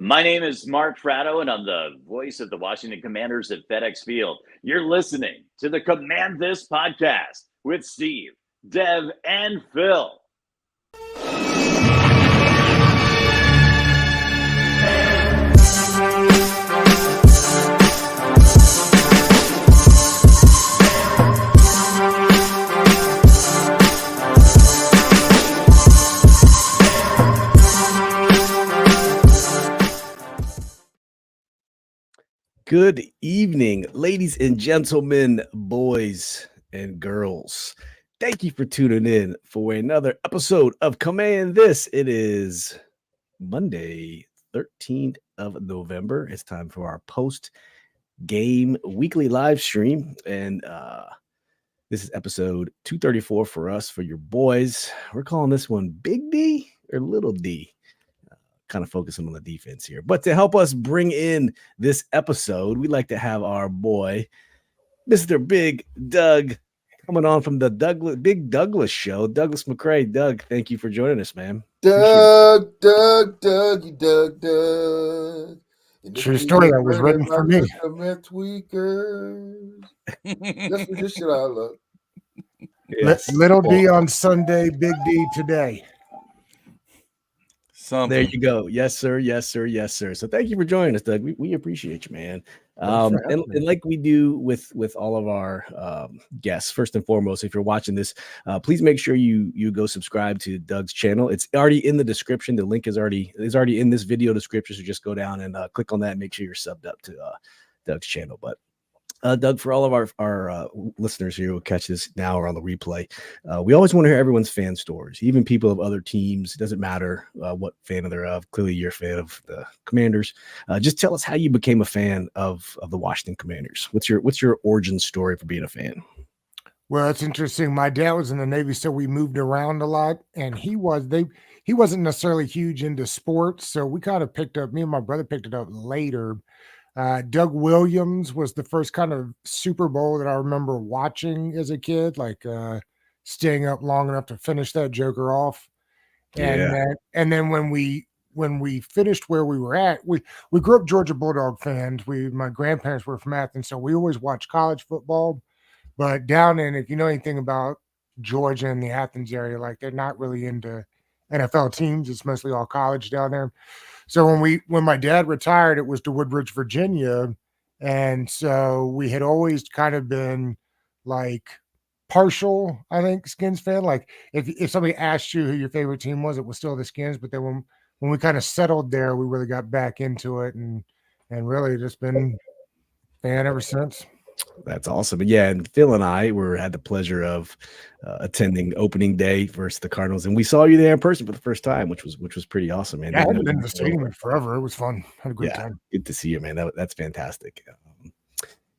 My name is Mark Fratto, and I'm the voice of the Washington Commanders at FedEx Field. You're listening to the Command This podcast with Steve, Dev, and Phil. Good evening, ladies and gentlemen, boys and girls. Thank you for tuning in for another episode of Command This. It is Monday, 13th of November. It's time for our post-game weekly live stream. And this is episode 234 for us, for your boys. We're calling this one Big D or Little D. Kind of focusing on the defense here. But to help us bring in this episode, we'd like to have our boy, Mr. Big Doug, coming on from the Big Douglas show. Douglas McCray. Doug, thank you for joining us, man. Doug. True story. That was written for me. That's what this shit I love. Yes. Little D on Sunday, Big D today. There you go. Yes, sir. Yes, sir. Yes, sir. So thank you for joining us, Doug. We appreciate you, man. And like we do with all of our guests, first and foremost, if you're watching this, please make sure you go subscribe to Doug's channel. It's already in the description. The link is already in this video description. So just go down and click on that and make sure you're subbed up to Doug's channel. But Doug, for all of our listeners here who will catch this now or on the replay, we always want to hear everyone's fan stories, even people of other teams. It doesn't matter what fan they're of. Clearly, you're a fan of the Commanders. Just tell us how you became a fan of the Washington Commanders. What's your origin story for being a fan? Well, it's interesting. My dad was in the Navy, so we moved around a lot, and he wasn't necessarily huge into sports, so we kind of me and my brother picked it up later. Doug Williams was the first kind of Super Bowl that I remember watching as a kid, like staying up long enough to finish that joker off. And then when we finished where we were at, we grew up Georgia Bulldog fans. My grandparents were from Athens, so we always watched college football. But down in, if you know anything about Georgia and the Athens area, like they're not really into NFL teams. It's mostly all college down there. So when my dad retired, it was to Woodbridge, Virginia. And so we had always kind of been like partial, I think, Skins fan. Like if somebody asked you who your favorite team was, it was still the Skins. But then when we kind of settled there, we really got back into it and really just been fan ever since. That's awesome. Yeah, and Phil and I had the pleasure of attending opening day versus the Cardinals, and we saw you there in person for the first time, which was pretty awesome, man. Yeah, I haven't been to the stadium in forever. It was fun. Had a great time. Good to see you, man. That's fantastic.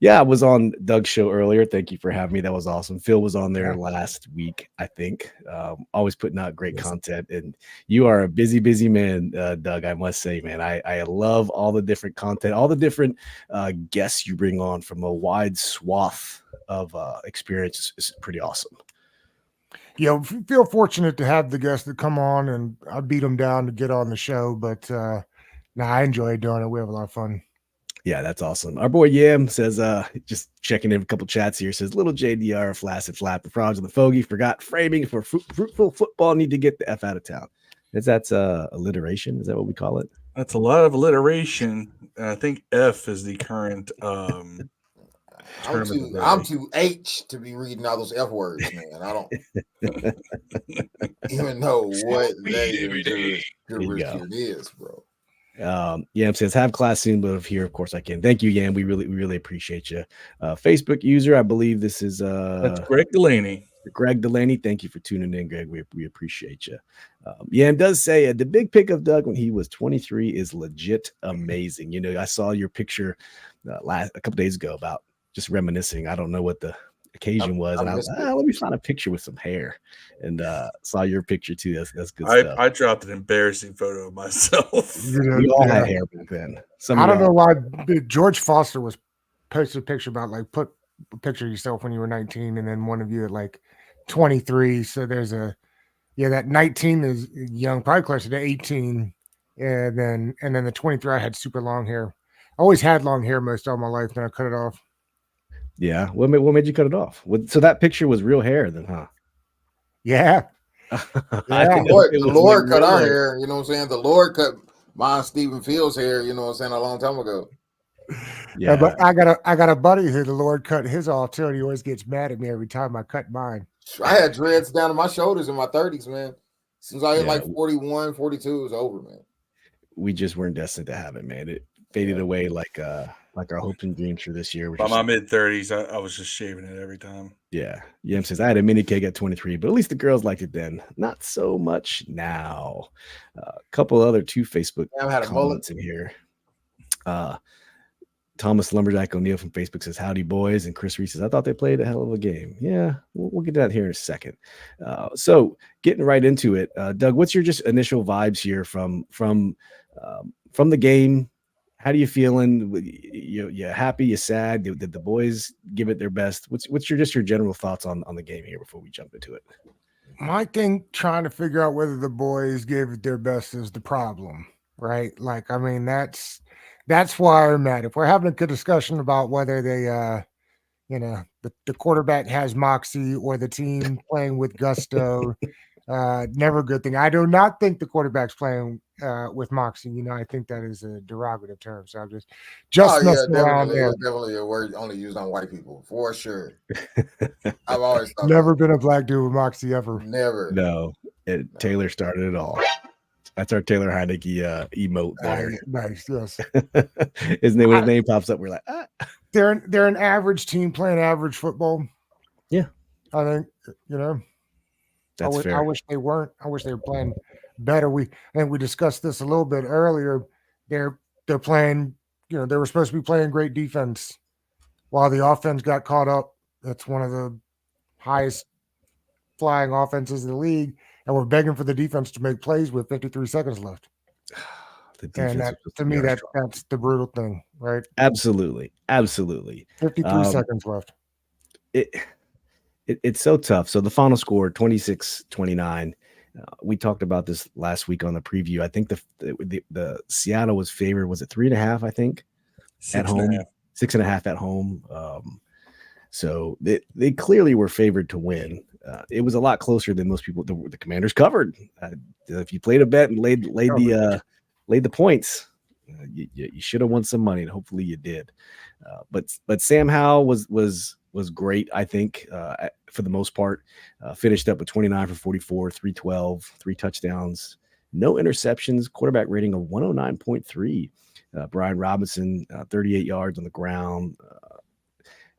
I was on Doug's show earlier. Thank you for having me. That was awesome. Phil was on there last week, I think. Always putting out great content. And you are a busy, busy man, Doug, I must say, man. I love all the different content, all the different guests you bring on from a wide swath of experience. It's pretty awesome. Yeah, feel fortunate to have the guests that come on, and I beat them down to get on the show. But I enjoy doing it. We have a lot of fun. Yeah, that's awesome. Our boy Yam says, just checking in a couple chats here, says, little JDR flaccid flap, the frogs of the fogey forgot framing for fruitful football, need to get the F out of town. That's alliteration? Is that what we call it? That's a lot of alliteration. I think F is the current term. I'm too H to be reading all those F words, man. I don't even know what that is, bro. Yam says, have class soon, but if here, of course I can. Thank you, Yam. We really appreciate you. Facebook user, I believe this is that's Greg Delaney. Greg Delaney, thank you for tuning in, Greg. We appreciate you. Yam does say the big pick of Doug when he was 23 is legit amazing. You know, I saw your picture a couple days ago about just reminiscing. I don't know what the occasion was, and I was let me find a picture with some hair, and saw your picture too. That's good stuff. I dropped an embarrassing photo of myself. We all had hair back then. I don't know why George Foster was posted a picture about like put a picture of yourself when you were 19, and then one of you at like 23. So there's that 19 is young, probably closer to 18. And then the 23, I had super long hair. I always had long hair most all my life, then I cut it off. Yeah. What made you cut it off? So that picture was real hair then, huh? Yeah. The Lord cut our hair, you know what I'm saying? The Lord cut mine, Stephen Fields' hair, you know what I'm saying, a long time ago. Yeah, but I got a buddy who the Lord cut his off too, and he always gets mad at me every time I cut mine. I had dreads down to my shoulders in my 30s, man. Since I hit like 41, 42, it was over, man. We just weren't destined to have it, man. It faded away like our hopes and dreams for this year. By my mid-30s, I was just shaving it every time. Yeah. Yem says, I had a mini cake at 23, but at least the girls liked it then. Not so much now. A couple other two Facebook comments in here. Thomas Lumberjack O'Neill from Facebook says, howdy, boys. And Chris Reese says, I thought they played a hell of a game. Yeah, we'll get to that here in a second. So getting right into it, Doug, what's your just initial vibes here from the game? How do you feeling? You happy? You sad? Did the boys give it their best? What's your general thoughts on the game here before we jump into it? I think trying to figure out whether the boys gave it their best is the problem, right? Like, I mean, that's why I'm mad. If we're having a good discussion about whether they, the quarterback has moxie or the team playing with gusto, never a good thing. I do not think the quarterback's playing with moxie. I think that is a derogative term. So I'm just messing around there. Definitely a word only used on white people for sure. I've always thought never been a black dude with moxie ever. Never. No, Taylor started it all. That's our Taylor Heineke emote there. Nice, yes. His name pops up. We're like, They're an average team playing average football. Yeah, I think that's fair. I wish they weren't. I wish they were playing better. We discussed this a little bit earlier. They're playing. They were supposed to be playing great defense, while the offense got caught up. That's one of the highest flying offenses in the league. And we're begging for the defense to make plays with 53 seconds left. And to me, that's the brutal thing, right? Absolutely. 53 seconds left. It's so tough. So the final score, 26-29. We talked about this last week on the preview. I think the Seattle was favored. Was it 3.5? I think at home, 6.5 at home. So they clearly were favored to win. It was a lot closer than most people. The Commanders covered. If you played a bet and laid the points, you should have won some money, and hopefully you did. But Sam Howell was great. I think for the most part, finished up with 29 for 44, 312, 3 touchdowns, no interceptions. Quarterback rating of 109.3. Brian Robinson, 38 yards on the ground.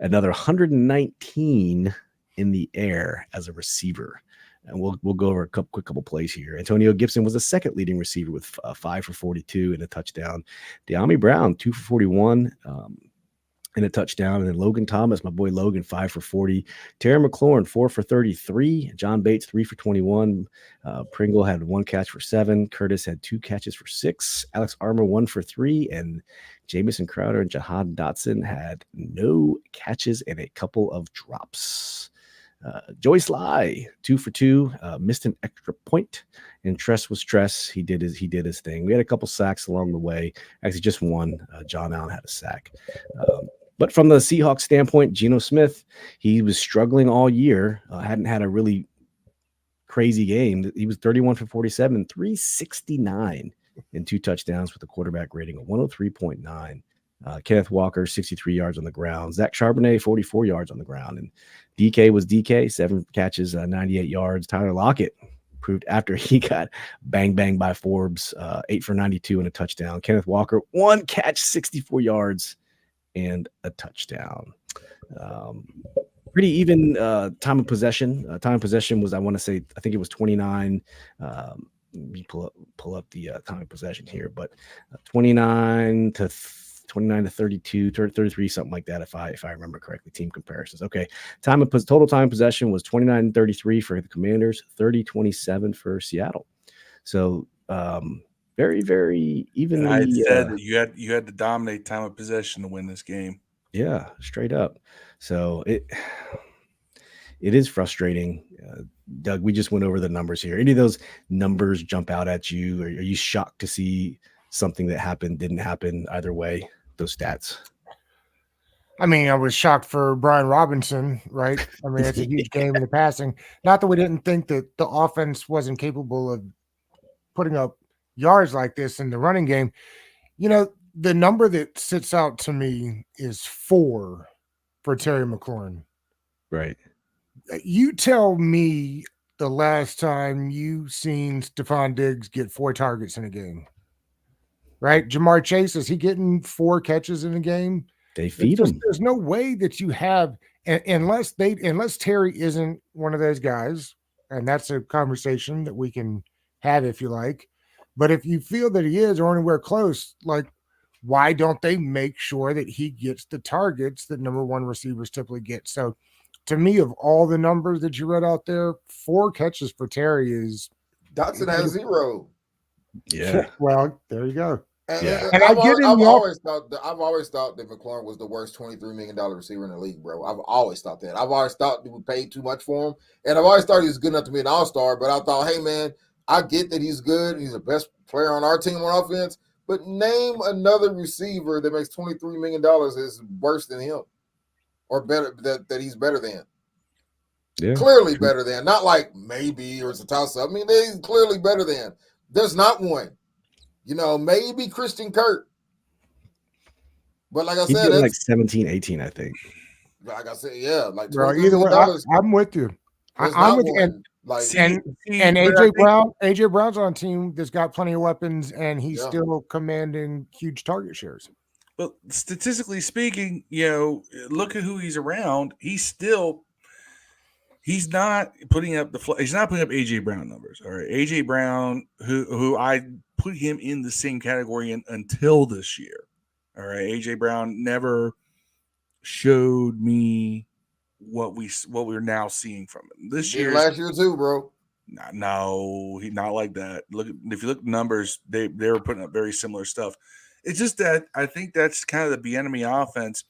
Another 119 in the air as a receiver. And we'll go over a couple plays here. Antonio Gibson was the second leading receiver with 5 for 42 and a touchdown. De'Ami Brown, 2 for 41 and a touchdown. And then Logan Thomas, my boy Logan, 5 for 40. Terry McLaurin, 4 for 33. John Bates, 3 for 21. Pringle had 1 catch for 7. Curtis had 2 catches for 6. Alex Armour, 1 for 3. And Jamison Crowder and Jahad Dotson had no catches and a couple of drops. Joey Sly, 2 for 2, missed an extra point, and Tress was Tress. He did his thing. We had a couple sacks along the way. Actually, just one. John Allen had a sack. But from the Seahawks standpoint, Geno Smith, he was struggling all year. Hadn't had a really crazy game. He was 31 for 47, 369, and 2 touchdowns with a quarterback rating of 103.9. Kenneth Walker, 63 yards on the ground. Zach Charbonnet, 44 yards on the ground. And DK was DK, 7 catches, 98 yards. Tyler Lockett proved after he got banged by Forbes, 8 for 92 and a touchdown. Kenneth Walker, 1 catch, 64 yards and a touchdown. Pretty even time of possession. Time of possession was, I think it was 29. We pull up the time of possession here, but 29 to 32, 33, something like that, if I remember correctly. Team comparisons. Okay. Total time possession was 29-33 for the Commanders, 30-27 for Seattle. So very, very evenly. I said that you had to dominate time of possession to win this game. Yeah, straight up. So it is frustrating. Doug, we just went over the numbers here. Any of those numbers jump out at you? Or are you shocked to see something that happened didn't happen either way? Those stats. I mean, I was shocked for Brian Robinson, right? I mean, it's a huge game in the passing. Not that we didn't think that the offense wasn't capable of putting up yards like this in the running game. You know, the number that sits out to me is 4 for Terry McLaurin. Right. You tell me the last time you seen Stephon Diggs get 4 targets in a game, right? Jamar Chase, is he getting 4 catches in a game? They feed him. There's no way that you have, unless Terry isn't one of those guys, and that's a conversation that we can have if you like. But if you feel that he is or anywhere close, like, why don't they make sure that he gets the targets that number 1 receivers typically get? So, to me, of all the numbers that you read out there, 4 catches for Terry is Dotson has 0. Yeah. Well, there you go. And I've always thought that McLaurin was the worst $23 million receiver in the league, bro. I've always thought that. I've always thought we paid too much for him, and I've always thought he was good enough to be an all-star. But I thought, hey man, I get that he's good. He's the best player on our team on offense. But name another receiver that makes $23 million is worse than him, or better that he's better than. Yeah, clearly better than. Not like maybe or it's a toss-up. I mean, he's clearly better than. There's not one. You know, maybe Christian Kirk. But like I said, it's like 17, 18, I think. Like I said, yeah. Like either way, I'm with you. I'm with you. And AJ Brown's on a team that's got plenty of weapons, and he's still commanding huge target shares. Well, statistically speaking, you know, look at who he's around. He's not putting up AJ Brown numbers. All right, AJ Brown, who I put him in the same category until this year. All right, AJ Brown never showed me what we're now seeing from him this year. Last year too, bro. No, he's not like that. If you look at numbers, they were putting up very similar stuff. It's just that I think that's kind of the Bieniemy offense.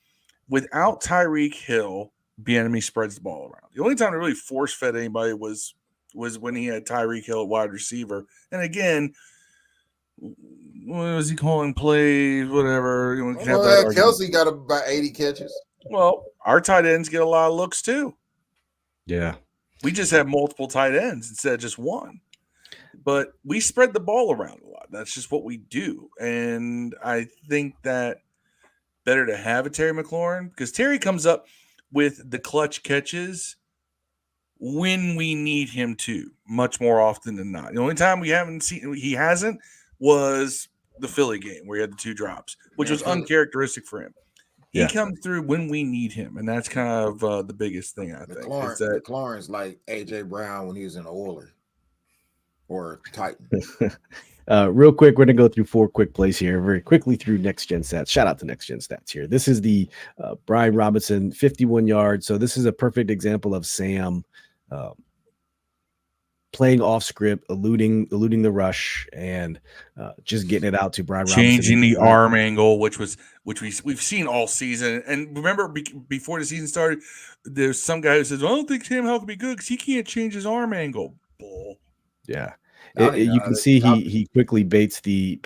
Without Tyreek Hill, Bieniemy spreads the ball around. The only time they really force-fed anybody was when he had Tyreek Hill at wide receiver. And again, what was he calling plays, whatever. Kelsey got about 80 catches. Well, our tight ends get a lot of looks too. Yeah. We just have multiple tight ends instead of just one. But we spread the ball around a lot. That's just what we do. And I think that better to have a Terry McLaurin because Terry comes up with the clutch catches when we need him to, much more often than not. The only time he hasn't was the Philly game where he had the 2 drops, which was uncharacteristic for him. He comes through when we need him, and that's kind of the biggest thing I think. McLaurin's like AJ Brown when he was in the Oilers or Titan. Real quick, we're going to go through 4 quick plays here very quickly through Next Gen Stats. Shout out to Next Gen Stats here. This is the Brian Robinson 51 yards. So this is a perfect example of Sam playing off script, eluding the rush, and just getting it out to Brian Robinson. Changing the arm angle, which we've seen all season. And remember, before the season started, there's some guy who says, "I don't think Sam Howell can be good because he can't change his arm angle." Bull. Yeah. You can see he quickly baits the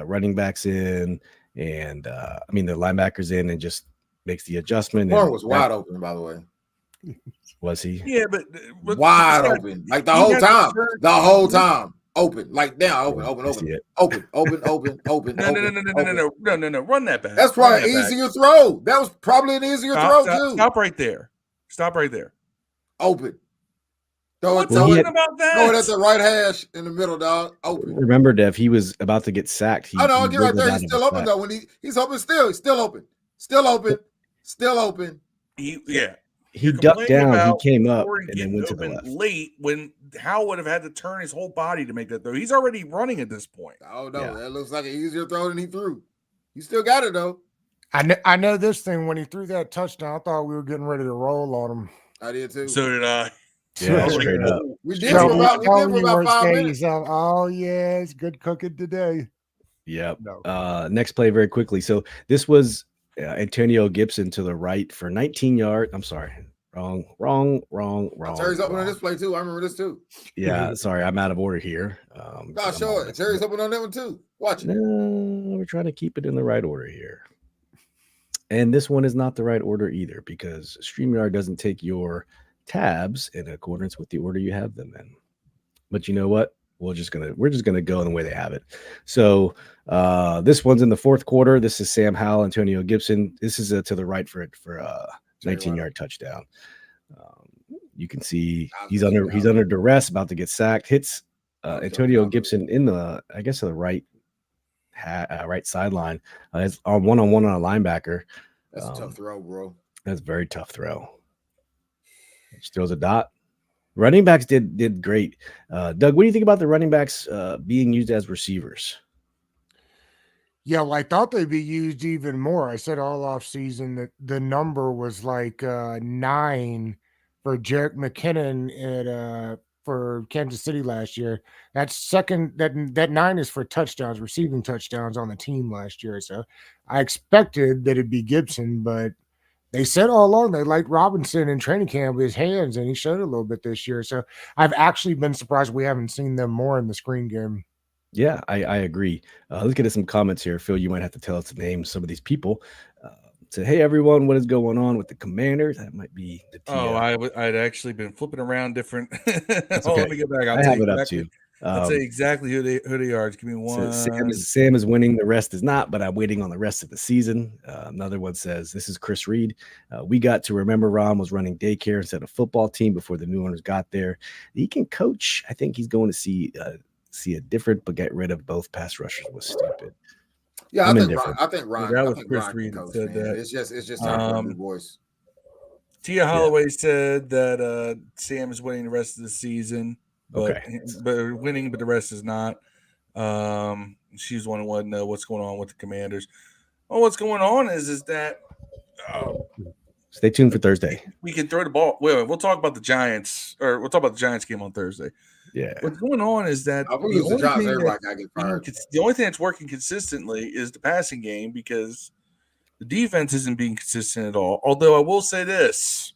running backs in, and the linebackers in, and just makes the adjustment. Warren was wide open, by the way. Was he? Yeah, but wide open, like the whole time, open, like now, open. No. Run that back. That's probably an easier throw. That was probably an easier throw too. Stop right there. Open. What's open about that? Throw it at the right hash in the middle, dog. Open. Remember, Dev, he was about to get sacked. I know. Get right there. He's still open though. When he's open, still open. He ducked down. He came up and then went to the left. Late when Howell would have had to turn his whole body to make that throw. He's already running at this point. Oh no, that looks like an easier throw than he threw. He still got it though. I know this thing when he threw that touchdown. I thought we were getting ready to roll on him. I did too. So did I. Yeah, straight up. We did for about 5 minutes. Oh yeah, it's good cooking today. Yep. No. Next play very quickly. So this was Antonio Gibson to the right for 19 yards. I'm sorry. Wrong. Terry's open on this play too. I remember this too. Yeah, sorry, I'm out of order here. No, show it. Terry's open on that one too. Watch it. No, we're trying to keep it in the right order here. And this one is not the right order either because StreamYard doesn't take your tabs in accordance with the order you have them in. But you know what? We're just gonna go in the way they have it. So this one's in the fourth quarter. This is Sam Howell, Antonio Gibson. This is to the right for 19-yard touchdown. You can see he's under duress, about to get sacked. Hits Antonio Gibson in the right right sideline. It's on one-on-one on a linebacker. That's a tough throw, bro. That's a very tough throw. Just throws a dot. Running backs did great. Doug, what do you think about the running backs being used as receivers? Yeah, well, I thought they'd be used even more. I said all off season that the number was like 9 for Jerick McKinnon for Kansas City last year. That's second. That 9 is for touchdowns, receiving touchdowns on the team last year. So I expected that it'd be Gibson, but they said all along they liked Robinson in training camp with his hands, and he showed a little bit this year. So I've actually been surprised we haven't seen them more in the screen game. Yeah, I agree. Let's get to some comments here. Phil, you might have to tell us to name some of these people. Say, hey, everyone, what is going on with the Commanders? That might be the TF. I'd actually been flipping around different. Okay. Let me get back. I have it up too. I'll say exactly who they are. Just give me one. Sam is winning. The rest is not, but I'm waiting on the rest of the season. Another one says, this is Chris Reed. We got to remember Ron was running daycare instead of football team before the new owners got there. He can coach. I think he's going to see a different, but get rid of both pass rushers was stupid. Yeah, I think Ron. That was Chris Reed that said that. It's just time for a new voice. Tia Holloway said that Sam is winning the rest of the season. But winning, but the rest is not. She's one who wanted to know what's going on with the Commanders. Well, what's going on is that stay tuned for Thursday. We can throw the ball. We'll talk about the Giants, or we'll talk about the Giants game on Thursday. Yeah. What's going on is that the only thing that's working consistently is the passing game because the defense isn't being consistent at all. Although I will say this,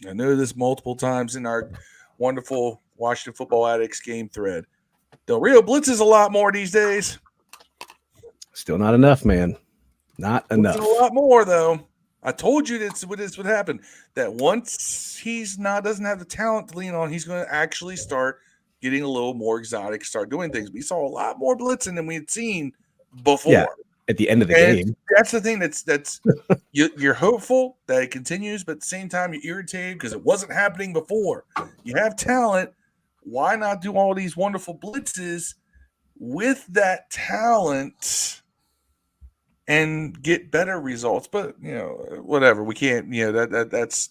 I know this multiple times in our wonderful Washington Football Addicts game thread. Del Rio blitzes a lot more these days. Still not enough, man. Not enough. A lot more though. I told you this would happen. That once doesn't have the talent to lean on, he's going to actually start getting a little more exotic, start doing things. We saw a lot more blitzing than we had seen before. Yeah, at the end of the game. That's the thing that's you're hopeful that it continues, but at the same time you're irritated because it wasn't happening before. You have talent. Why not do all these wonderful blitzes with that talent and get better results? But whatever. We can't, that's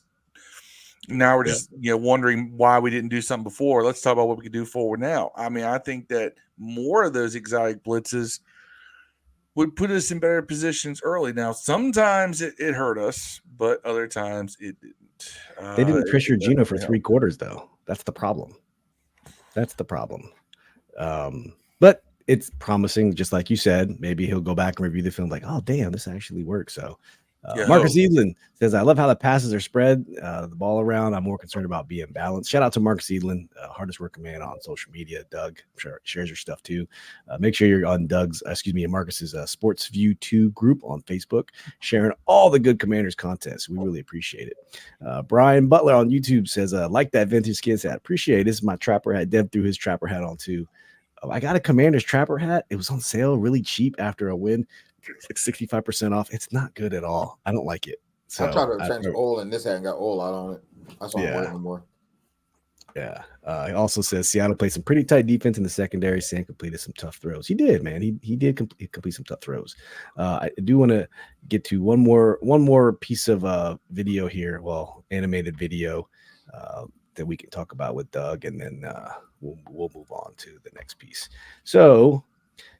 now we're just wondering why we didn't do something before. Let's talk about what we can do forward now. I mean, I think that more of those exotic blitzes would put us in better positions early. Now, sometimes it hurt us, but other times it didn't. They didn't pressure Gino for 3 quarters, though. That's the problem. But it's promising, just like you said. Maybe he'll go back and review the film like, oh, damn, this actually works. So Marcus Edlin says, I love how the passes are spread the ball around. I'm more concerned about being balanced. Shout out to Marcus Edlin, hardest working man on social media. Doug, I'm sure shares your stuff too. Make sure you're on Marcus's Sports View 2 group on Facebook, sharing all the good Commanders content. So we really appreciate it. Brian Butler on YouTube says, like that vintage skin hat. Appreciate it. This is my trapper hat. Dev threw his trapper hat on too. I got a Commanders trapper hat. It was on sale really cheap after a win. It's 65% off. It's not good at all. I don't like it. So I tried to change oil in this hat and got oil out on it. That's why I'm wearing anymore. Yeah. He also says Seattle played some pretty tight defense in the secondary. Sam completed some tough throws. He did, man. He did complete some tough throws. I do want to get to one more piece of video here. Well, animated video that we can talk about with Doug, and then we'll move on to the next piece. So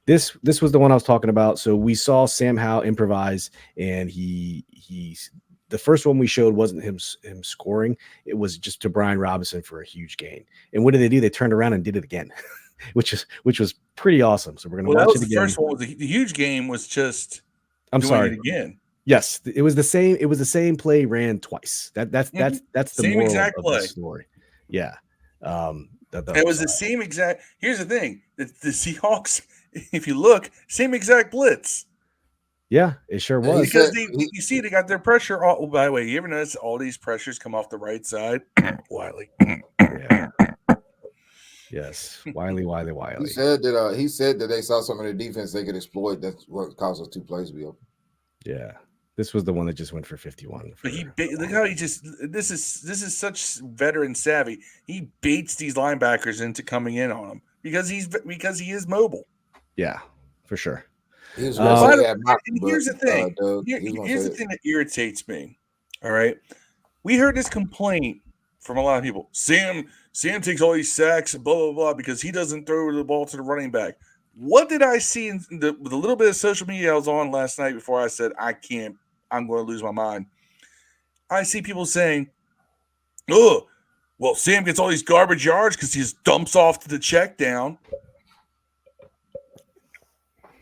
this was the one I was talking about. So we saw Sam Howell improvise, and he's the first one we showed wasn't him scoring. It was just to Brian Robinson for a huge gain. And what did they do? They turned around and did it again, which was pretty awesome. So we're gonna watch it again. The first one was the huge game was just I'm sorry it again. Yes, it was the same. It was the same play ran twice. That's the Same moral exact of play. the story. Yeah. It was the same exact. Here's the thing: the Seahawks, if you look, same exact blitz. Yeah, it sure was. Because you see, they got their pressure. All, by the way, you ever notice all these pressures come off the right side? Wiley. Yeah. Yes, Wiley. He said that they saw some of the defense they could exploit. That's what caused us 2 plays to be open. Yeah, this was the one that just went for 51. But look how he just. This is such veteran savvy. He baits these linebackers into coming in on him because he is mobile. Yeah, for sure. Here's the thing. Here's the thing that irritates me. All right, we heard this complaint from a lot of people. Sam takes all these sacks, blah blah blah, because he doesn't throw the ball to the running back. What did I see in the little bit of social media I was on last night before I said I'm going to lose my mind? I see people saying, "Oh, well, Sam gets all these garbage yards because he just dumps off to the check down."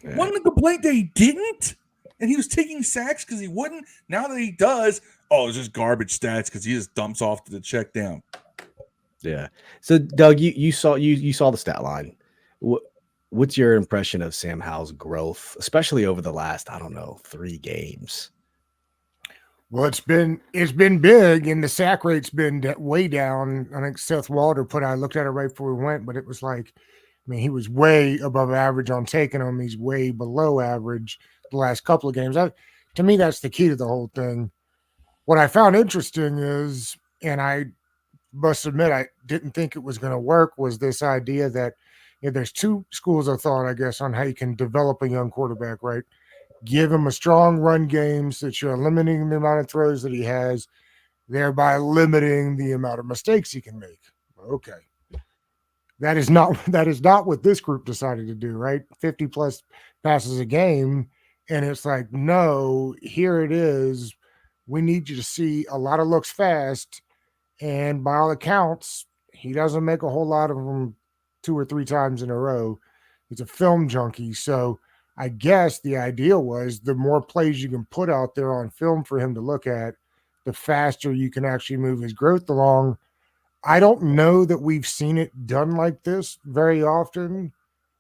Yeah. Wasn't the complaint that he didn't? And he was taking sacks because he wouldn't? Now that he does, it's just garbage stats because he just dumps off to the check down. Yeah. So, Doug, you saw the stat line. What's your impression of Sam Howell's growth, especially over the last, 3 games? Well, it's been big, and the sack rate's been way down. I think Seth Walter I looked at it right before we went, but it was like, he was way above average on taking them. He's way below average the last couple of games. To me, that's the key to the whole thing. What I found interesting is, and I must admit I didn't think it was going to work, was this idea that there's 2 schools of thought, I guess, on how you can develop a young quarterback, right? Give him a strong run game so that you're limiting the amount of throws that he has, thereby limiting the amount of mistakes he can make. Okay. That is not what this group decided to do, right? 50 plus passes a game. And it's like, no, here it is. We need you to see a lot of looks fast. And by all accounts, he doesn't make a whole lot of them 2 or 3 times in a row. He's a film junkie. So I guess the idea was the more plays you can put out there on film for him to look at, the faster you can actually move his growth along. I don't know that we've seen it done like this very often.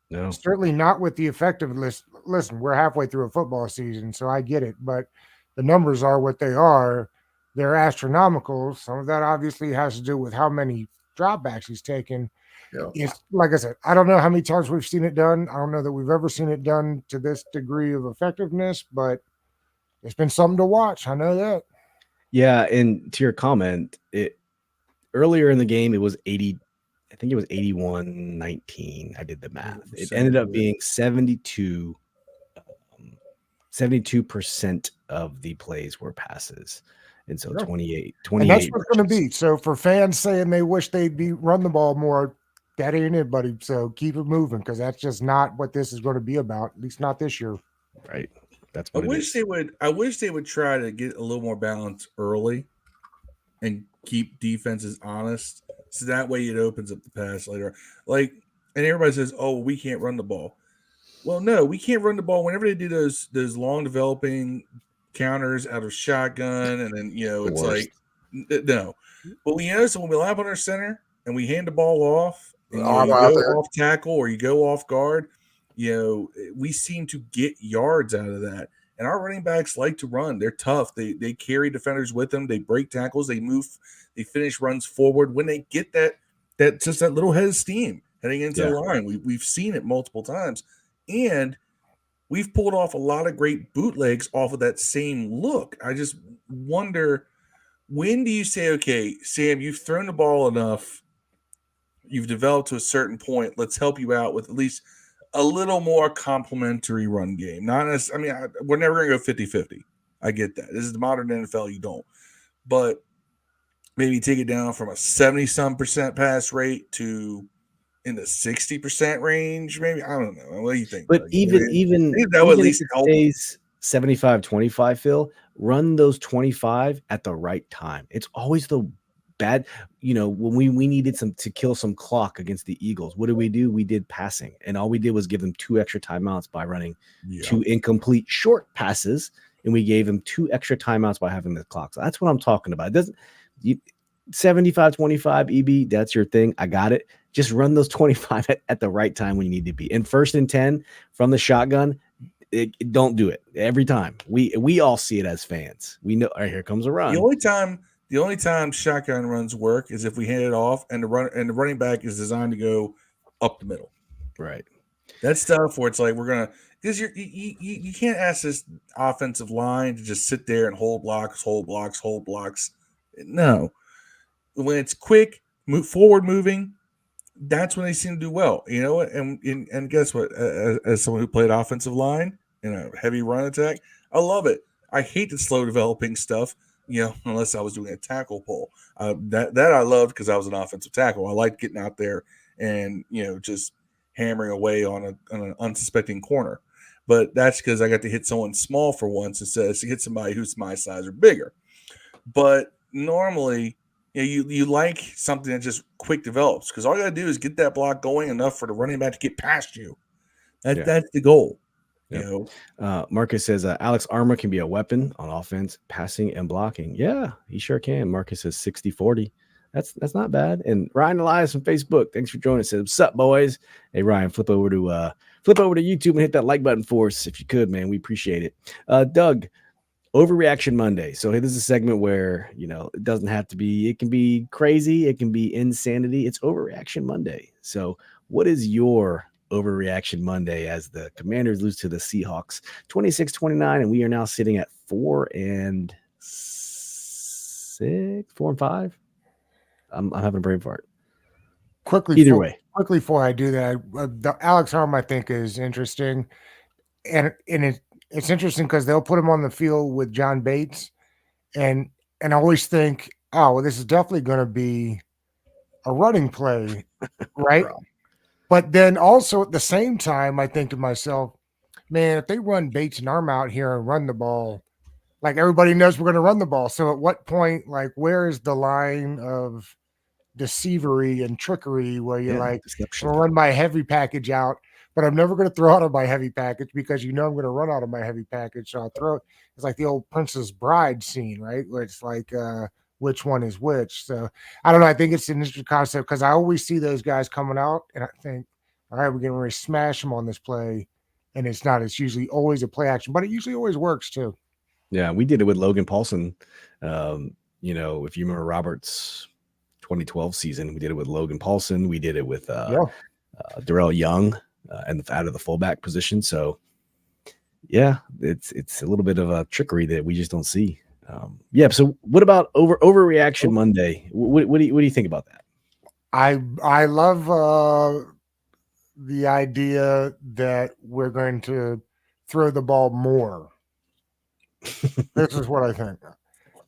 No. Certainly not with the effectiveness. Listen, we're halfway through a football season, so I get it. But the numbers are what they are. They're astronomical. Some of that obviously has to do with how many dropbacks he's taken. Yeah. It's, like I said, I don't know how many times we've seen it done. I don't know that we've ever seen it done to this degree of effectiveness, but it's been something to watch. I know that. Yeah, and to your comment, earlier in the game, it was 80. I think it was 81-19. I did the math. It ended up being 72% of the plays were passes. And so 28. And that's what it's going to be. So for fans saying they wish they'd run the ball more, that ain't it, buddy. So keep it moving, because that's just not what this is going to be about, at least not this year. Right. That's what I wish they would try to get a little more balance early and keep defenses honest, so that way it opens up the pass later. And everybody says, "Oh, we can't run the ball." Well, no, we can't run the ball whenever they do those long developing counters out of shotgun, and then it's like no. But when we line up on our center and we hand the ball off, and, you go off tackle or you go off guard, we seem to get yards out of that. And our running backs like to run. They're tough. They carry defenders with them. They break tackles. They move. They finish runs forward. When they get that little head of steam heading into the line, we've seen it multiple times, and we've pulled off a lot of great bootlegs off of that same look. I just wonder, when do you say, okay, Sam, you've thrown the ball enough, you've developed to a certain point, let's help you out with at least a little more complimentary run game. We're never going to go 50-50. I get that. This is the modern NFL. You don't. But maybe take it down from a 70-some% pass rate to in the 60% range, maybe. I don't know. What do you think? But even that would at least help. 75-25, Phil, run those 25 at the right time. It's always the bad. When we needed to kill some clock against the Eagles, what did we do? We did passing, and all we did was give them 2 extra timeouts by running 2 incomplete short passes, and we gave them 2 extra timeouts by having the clock. So that's what I'm talking about. It doesn't 75-25 EB, that's your thing. I got it. Just run those 25 at the right time when you need to be. And 1st and 10 from the shotgun, don't do it every time. We all see it as fans. We know. All right, here comes a run. The only time shotgun runs work is if we hand it off and the running back is designed to go up the middle. Right. That stuff where it's like because you can't ask this offensive line to just sit there and hold blocks. No, when it's quick, forward moving, that's when they seem to do well. And guess what? As someone who played offensive line in a heavy run attack, I love it. I hate the slow developing stuff. Unless I was doing a tackle pull, that I loved because I was an offensive tackle. I liked getting out there and just hammering away on an unsuspecting corner. But that's because I got to hit someone small for once instead of to hit somebody who's my size or bigger. But normally, you like something that just quick develops because all you got to do is get that block going enough for the running back to get past you. That's the goal. Yep. Marcus says Alex Armour can be a weapon on offense, passing and blocking. Yeah, he sure can. Marcus says 60-40. That's not bad. And Ryan Elias from Facebook, thanks for joining us. Says, what's up, boys? Hey, Ryan, flip over to YouTube and hit that like button for us if you could, man. We appreciate it. Doug, Overreaction Monday. So this is a segment where it doesn't have to be. It can be crazy. It can be insanity. It's Overreaction Monday. So what is your Overreaction Monday as the Commanders lose to the Seahawks 26-29, and we are now sitting at 4-5. I'm having a brain fart. Quickly before I do that, the Alex Arm I think is interesting, and it's interesting because they'll put him on the field with John Bates, and I always think, oh, well, this is definitely going to be a running play, right? But then also at the same time, I think to myself, man, if they run Bates and Arm out here and run the ball, like everybody knows we're going to run the ball. So at what point, like, where is the line of deceivery and trickery where you're like, I'm going to run my heavy package out, but I'm never going to throw out of my heavy package because I'm going to run out of my heavy package. So I'll throw it. It's like the old Princess Bride scene, right? Where it's like, which one is which. So I don't know. I think it's an interesting concept because I always see those guys coming out and I think, all right, we're getting ready to smash them on this play. And it's not. It's usually always a play action, but it usually always works too. Yeah, we did it with Logan Paulson. If you remember Robert's 2012 season, we did it with Logan Paulson. We did it with Darrell Young and out of the fullback position. So, yeah, it's a little bit of a trickery that we just don't see. So what about Overreaction Monday? What do you think about that? I love the idea that we're going to throw the ball more. This is what I think.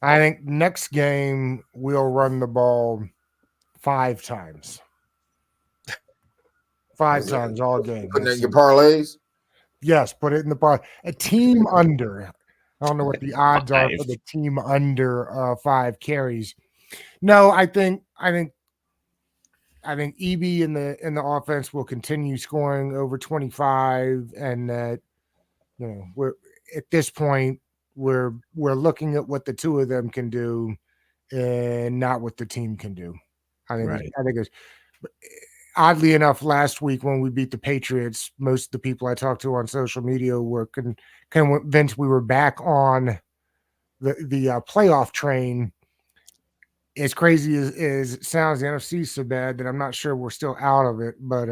I think next game we'll run the ball 5 times. 5 times all game. Putting it in your parlays? Yes, put it in the parlay. A team under. I don't know what the odds are for the team under 5 carries. No, I think EB in the offense will continue scoring over 25, and that we're at this point we're looking at what the two of them can do, and not what the team can do. I think it's oddly enough, last week when we beat the Patriots, most of the people I talked to on social media were convinced we were back on the playoff train. As crazy as it sounds, the NFC is so bad that I'm not sure we're still out of it. But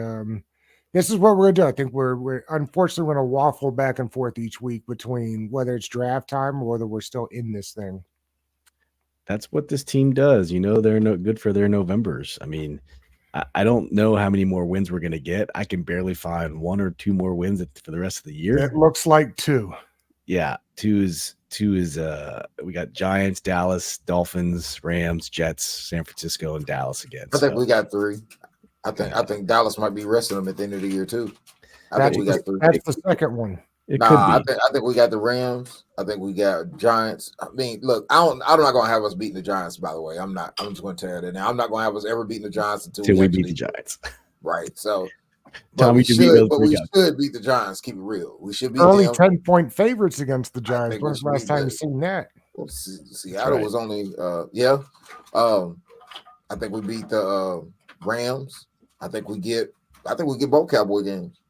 this is what we're going to do. I think we're unfortunately going to waffle back and forth each week between whether it's draft time or whether we're still in this thing. That's what this team does. They're no good for their Novembers. I mean, I don't know how many more wins we're going to get. I can barely find 1 or 2 more wins for the rest of the year. It looks like 2. Yeah, 2 is we got Giants, Dallas, Dolphins, Rams, Jets, San Francisco, and Dallas again. I think we got 3. I think Dallas might be resting them at the end of the year too. I think we got 3. That's the second one. It could be. I think we got the Rams. I think we got Giants. I mean, look, I'm not going to have us beating the Giants. By the way, I'm not. I'm just going to tell you that now. I'm not going to have us ever beating the Giants until we beat the Giants. Right. So, Tom, we should beat the Giants. Keep it real. We should beat early them. 10-point favorites against the Giants. When's the last time you seen that? Well, Seattle was only I think we beat the Rams. I think we get both Cowboy games.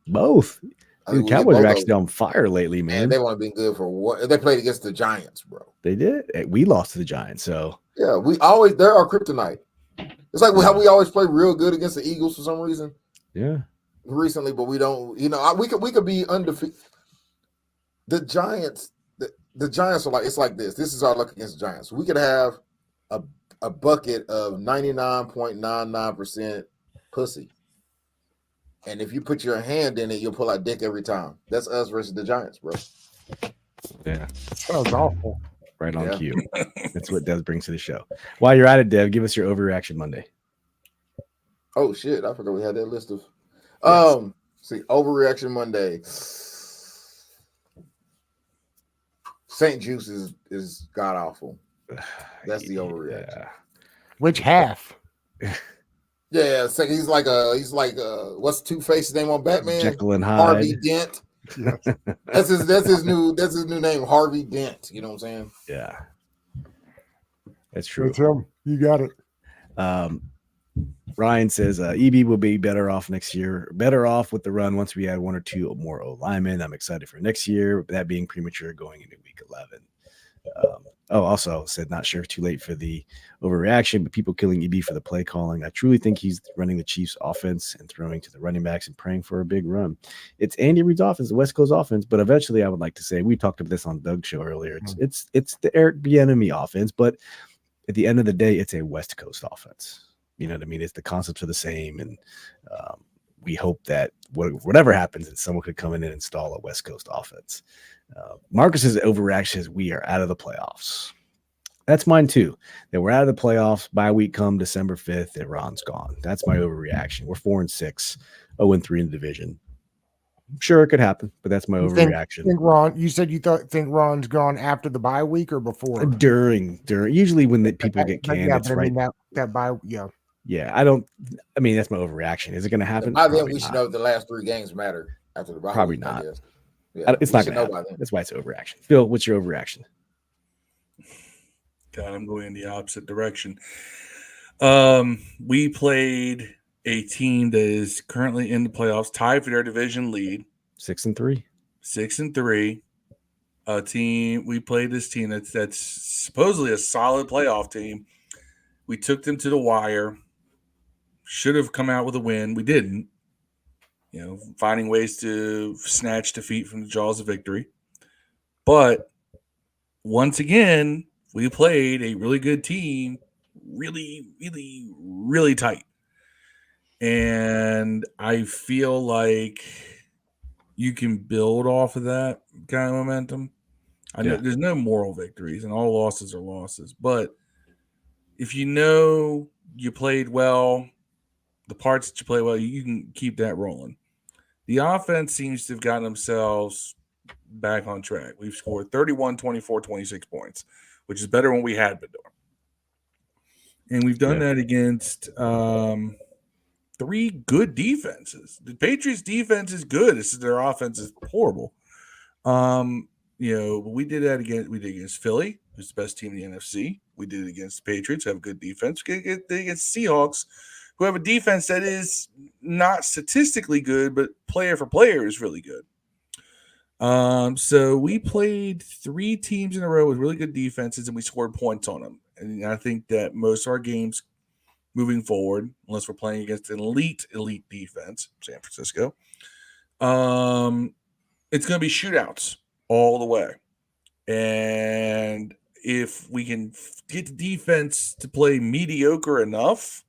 Both. The Cowboys are actually on fire lately, man. They've only been good for what they played against the Giants, bro. They did. We lost to the Giants, so yeah, they're our kryptonite. It's like how we always play real good against the Eagles for some reason. Yeah. Recently, but we don't. We could be undefeated. The Giants, the Giants are like, it's like this. This is our luck against the Giants. We could have a bucket of 99.99% pussy. And if you put your hand in it, you'll pull out dick every time. That's us versus the Giants, bro. Yeah. That was awful. Right on cue. That's what Dev brings to the show. While you're at it, Dev, give us your Overreaction Monday. Oh, shit. I forgot we had that list of. Yes. Overreaction Monday. St. Juice is god awful. That's the overreaction. Yeah. Which half? Yeah, he's like what's Two-Face's name on Batman? Jekyll and Hyde. Harvey Dent. That's his new name, Harvey Dent. You know what I'm saying? Yeah. That's true. That's him. You got it. Ryan says EB will be better off next year. Better off with the run once we add one or two more linemen. I'm excited for next year. That being premature going into week 11. Also said not sure if too late for the overreaction, but people killing EB for the play calling. I truly think he's running the Chiefs offense and throwing to the running backs and praying for a big run. It's Andy Reid's offense, the West Coast offense, but eventually I would like to say, we talked about this on Doug's show earlier. It's the Eric Bieniemy offense, but at the end of the day, it's a West Coast offense. You know what I mean? It's the concepts are the same, and we hope that whatever happens, that someone could come in and install a West Coast offense. Marcus's overreaction is we are out of the playoffs. That's mine too. That we're out of the playoffs. Bye week come December 5th, and Ron's gone. That's my overreaction. We're 4-6, 0-3 in the division. Sure, it could happen, but that's my overreaction. Think Ron? You said you think Ron's gone after the bye week or before? During. Usually when the people get canned, it's right. That bye, yeah. Yeah, I mean, that's my overreaction. Is it going to happen? By then, we should know the last 3 games matter after the bye. Probably not. Yeah, it's not going to happen. That's why it's overreaction. Phil, what's your overreaction? God, I'm going in the opposite direction. We played a team that is currently in the playoffs, tied for their division lead. 6-3. 6-3. We played this team that's supposedly a solid playoff team. We took them to the wire. Should have come out with a win. We didn't. Finding ways to snatch defeat from the jaws of victory. But once again, we played a really good team, really, really, really tight. And I feel like you can build off of that kind of momentum. I know there's no moral victories, and all losses are losses. But if you played well, the parts that you play well, you can keep that rolling. The offense seems to have gotten themselves back on track. We've scored 31, 24, 26 points, which is better than we had been doing. And we've done that against 3 good defenses. The Patriots' defense is good. Their offense is horrible. But we did that against Philly, who's the best team in the NFC. We did it against the Patriots, who have a good defense. We did it against Seahawks, who have a defense that is not statistically good, but player for player is really good. So we played 3 teams in a row with really good defenses, and we scored points on them. And I think that most of our games moving forward, unless we're playing against an elite defense, San Francisco, it's going to be shootouts all the way. And if we can get the defense to play mediocre enough,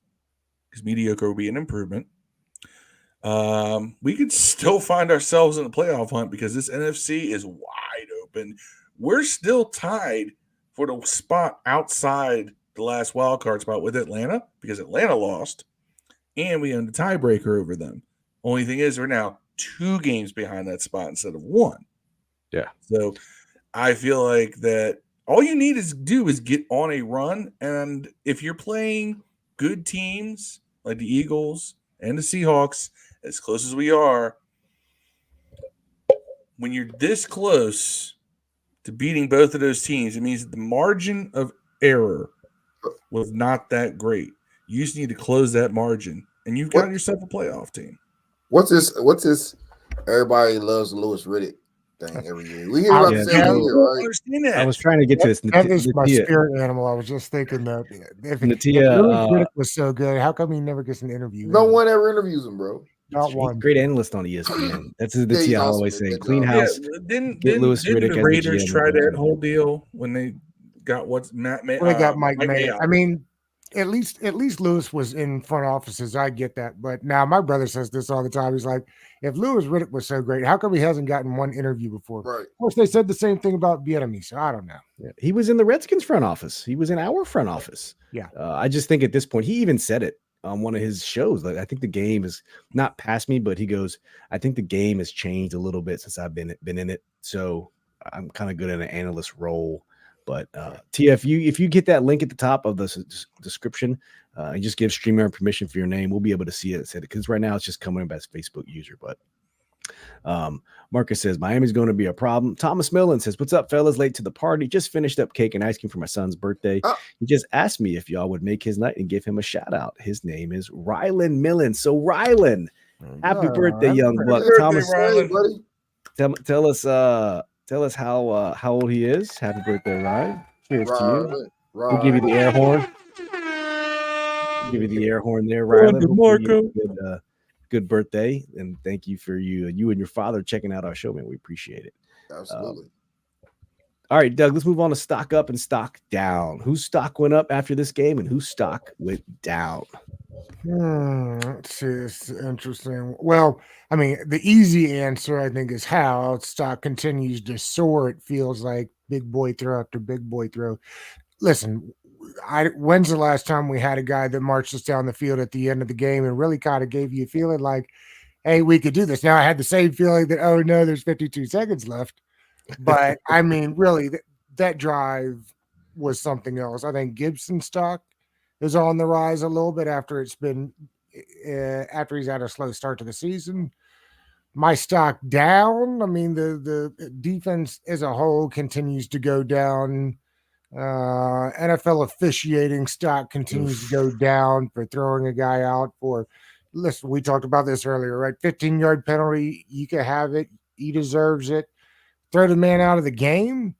because mediocre will be an improvement, we could still find ourselves in the playoff hunt because this NFC is wide open. We're still tied for the spot outside the last wild card spot with Atlanta because Atlanta lost, and we own the tiebreaker over them. Only thing is, we're now 2 games behind that spot instead of 1. Yeah. So I feel like that all you need to do is get on a run. And if you're playing good teams like the Eagles and the Seahawks, as close as we are, when you're this close to beating both of those teams, it means that the margin of error was not that great. You just need to close that margin, and you've got yourself a playoff team. What's this? Everybody loves Lewis Riddick thing every year. We hear about the same thing, right? Understand that. I was trying to get to this. That is my spirit animal. I was just thinking that if Lewis Riddick was so good, how come he never gets an interview? No one ever interviews him, bro. Not one. Great analyst on ESPN. That's the Natia Holloway saying. Clean house. Didn't Lewis Riddick the Raiders try that whole deal when they got they got Mike May? I mean, at least Lewis was in front offices. I get that, but now my brother says this all the time. He's like, if Lewis Riddick was so great, how come he hasn't gotten one interview before? Right. Of course, they said the same thing about Bieniemy, so I don't know. Yeah. He was in the Redskins front office. He was in our front office. Yeah. I just think at this point, he even said it on one of his shows. Like, I think the game is not past me, but he goes, I think the game has changed a little bit since I've been in it. So I'm kind of good at an analyst role. But TF, if you get that link at the top of the description and just give StreamYard permission for your name, we'll be able to see it. Because right now it's just coming up as Facebook user. But Marcus says Miami's going to be a problem. Thomas Millen says, what's up, fellas? Late to the party. Just finished up cake and ice cream for my son's birthday. He just asked me if y'all would make his night and give him a shout out. His name is Rylan Millen. So Rylan, happy birthday, young buck. Thomas, tell us how old he is. Happy birthday, Ryan. Cheers to you. We'll give you the air horn. Give you the air horn there, Rylan. Good birthday, and thank you for you and your father checking out our show, man. We appreciate it. Absolutely. All right, Doug, let's move on to stock up and stock down. Whose stock went up after this game and whose stock went down? Let's see. It's interesting. Well, I mean, the easy answer, I think, is how stock continues to soar. It feels like big boy throw after big boy throw. Listen, when's the last time we had a guy that marched us down the field at the end of the game and really kind of gave you a feeling like, hey, we could do this? Now I had the same feeling that, oh no, there's 52 seconds left. But I mean, really, that drive was something else. I think Gibson's stock is on the rise a little bit after he's had a slow start to the season. My stock down. I mean, the defense as a whole continues to go down. NFL officiating stock continues to go down for throwing a guy out for, listen, we talked about this earlier, right? 15-yard penalty. You can have it. He deserves it. Throw the man out of the game.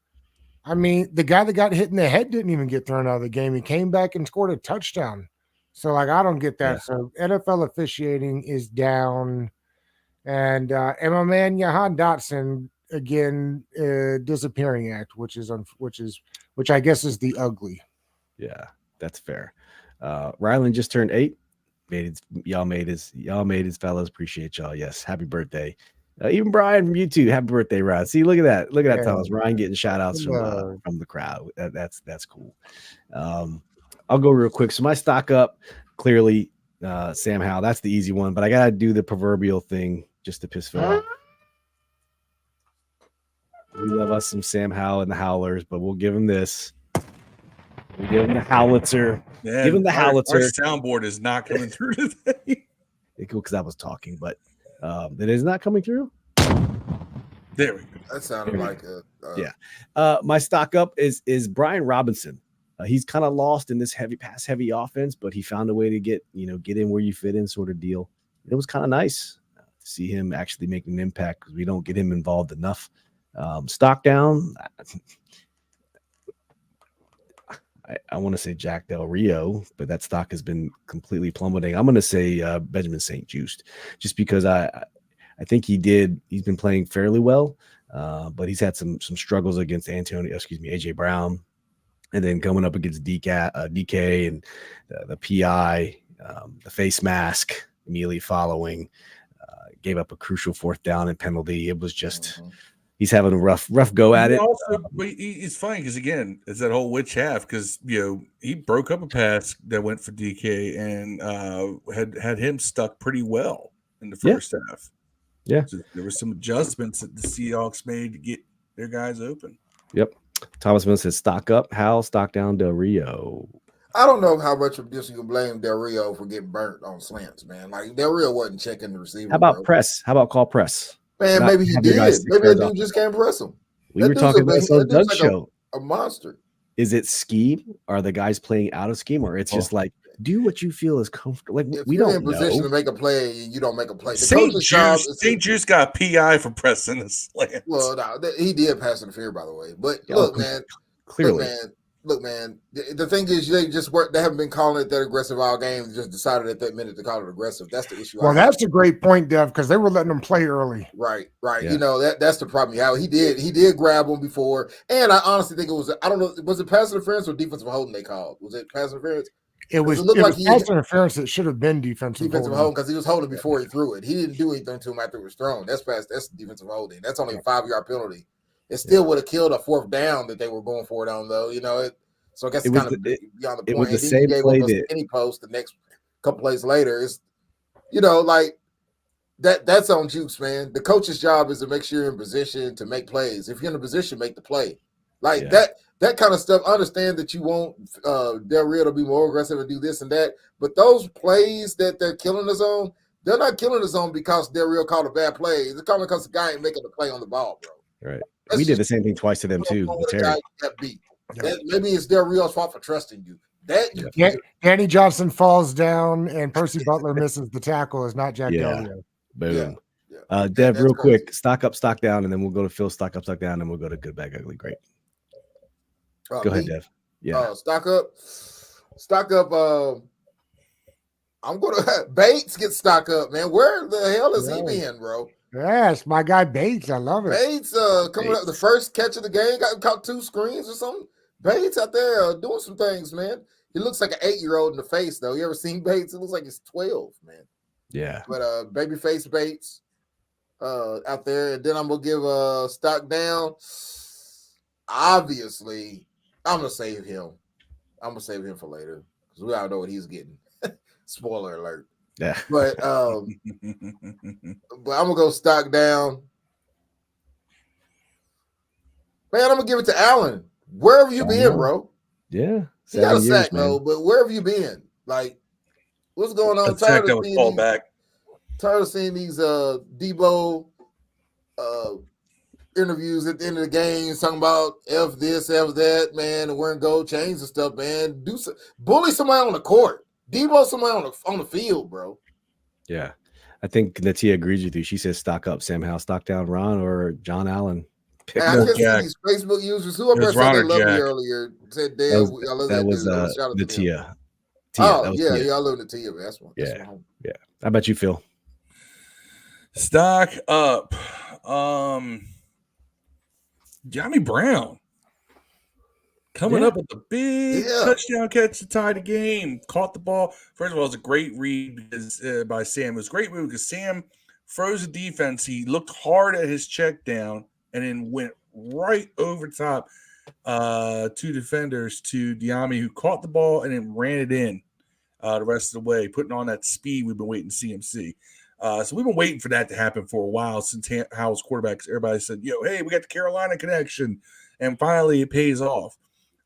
I mean, the guy that got hit in the head didn't even get thrown out of the game. He came back and scored a touchdown. So, like, I don't get that. Yeah. So, NFL officiating is down. And my man, Jahan Dotson, again, disappearing act, which I guess is the ugly. Yeah, that's fair. Rylan just turned 8. Y'all made his fellas. Appreciate y'all. Yes, happy birthday. Even Brian from YouTube, happy birthday, Ryan. See, look at that. Look at that, Thomas. Ryan getting shout outs from the crowd. That's cool. I'll go real quick. So my stock up, clearly, Sam Howell. That's the easy one, but I gotta do the proverbial thing just to piss Phil off. We love us some Sam Howell and the Howlers, but we'll give him this. We'll give him the Howlitzer. Man, give him the Howlitzer. Our soundboard is not coming through today. It's cool because I was talking, but it is not coming through. There we go. That sounded like my stock up is Brian Robinson. He's kind of lost in this heavy offense, but he found a way to get in where you fit in sort of deal. It was kind of nice to see him actually making an impact because we don't get him involved enough. Stock down. I want to say Jack Del Rio, but that stock has been completely plummeting. I'm going to say Benjamin St. Juste, just because I think he's been playing fairly well, but he's had some struggles against AJ Brown, and then coming up against DK and the PI, the face mask immediately following, gave up a crucial 4th down and penalty. It was just. He's having a rough go at it. But it's funny because, again, it's that whole witch half because, he broke up a pass that went for DK and had him stuck pretty well in the first half. Yeah. So there were some adjustments that the Seahawks made to get their guys open. Yep. Thomas Mills says stock up, Hal, stock down, Del Rio. I don't know how much of this you can blame Del Rio for getting burnt on slants, man. Like Del Rio wasn't checking the receiver. How about press? How about call press? Man, maybe he did. Maybe that dude just can't press him. We were talking about this on Doug's show. A monster. Is it scheme? Are the guys playing out of scheme, or it's just like do what you feel is comfortable? Like if we you're don't in position know. to make a play, and you don't make a play. St. Juice got PI for pressing the slant. Well, no, he did pass interference, by the way. But look, man, clearly, look, man. The thing is, they just weren't. They haven't been calling it that aggressive all game. They just decided at that minute to call it aggressive. That's the issue. Well, that's a great point, Dev, because they were letting them play early. Right. Yeah. You know that's the problem. How he did grab him before, and I honestly think it was. I don't know. Was it pass interference or defensive holding? They called. Was it pass interference? It was pass interference. It should have been defensive holding because he was holding before he threw it. He didn't do anything to him after it was thrown. That's defensive holding. That's only a 5-yard penalty. It still would have killed a 4th down that they were going for it on, though. You know, so I guess it's kind of beyond the point. It was the same play that any post the next couple plays later. It's like that's on Juice, man. The coach's job is to make sure you're in position to make plays. If you're in a position, make the play. That kind of stuff. I understand that you want Del Rio to be more aggressive and do this and that, but those plays that they're killing the zone, they're not killing the zone because Del Rio called a bad play. They're calling because the guy ain't making the play on the ball, bro. Right. We did the same thing twice to them too. Maybe it's Del Rio's fault for trusting you. Danny Johnson falls down and Percy Butler misses the tackle. Is not Jack Del Rio. Boom. Yeah. Dev, real quick, stock up, stock down, and then we'll go to Phil. Stock up, stock down, and we'll go to Good Bag Ugly. Great. Go ahead, Dev. Yeah. Stock up. I'm gonna Bates get stock up, man. Where the hell is he been, bro? Yes, my guy Bates. I love it. Bates coming up the first catch of the game, caught 2 screens or something. Bates out there doing some things, man. He looks like an 8-year-old in the face, though. You ever seen Bates? It looks like he's 12, man. Yeah. But babyface Bates out there, and then I'm gonna give stock down. Obviously, I'm gonna save him. I'm gonna save him for later because we all know what he's getting. Spoiler alert. Yeah. But I'm gonna go stock down. Man, I'm gonna give it to Allen. Where have you been, bro? Yeah. He got a sack, though, but where have you been? Like, what's going on? Tired of seeing these Debo interviews at the end of the game talking about F this, F that, man, and wearing gold chains and stuff, man. Bully somebody on the court. Debo somebody on the field, bro. Yeah. I think Natia agrees with you. She says stock up, Sam Howell, stock down, Ron or John Allen. I can see these Facebook users. Whoever said they loved me earlier said, "Damn, I love that." Was Natia. Oh yeah, I love Natia. That's one. Yeah. How about you, Phil? Stock up. Johnny Brown coming up with the big touchdown catch to tie the game. Caught the ball. First of all, it was a great read by Sam. It was a great move because Sam froze the defense. He looked hard at his check down and then went right over top 2 defenders to Diami, who caught the ball and then ran it in the rest of the way, putting on that speed we've been waiting to see him see. So we've been waiting for that to happen for a while since Howell's quarterback. Everybody said, hey, we got the Carolina connection. And finally it pays off.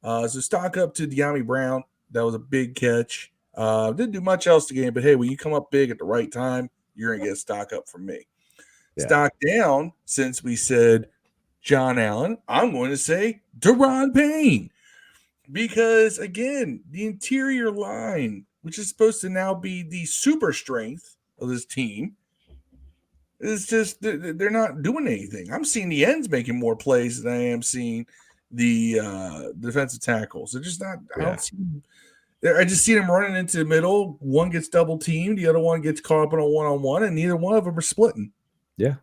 So stock up to Diami Brown. That was a big catch. Didn't do much else to game, but hey, when you come up big at the right time, you're going to get stock up from me. Yeah. Stock down, since we said John Allen, I'm going to say Deron Payne. Because, again, the interior line, which is supposed to now be the super strength of this team, is just they're not doing anything. I'm seeing the ends making more plays than I am seeing the defensive tackles. They're just not. Yeah. I just see them running into the middle. One gets double teamed, the other one gets caught up in a one-on-one, and neither one of them are splitting. Yeah.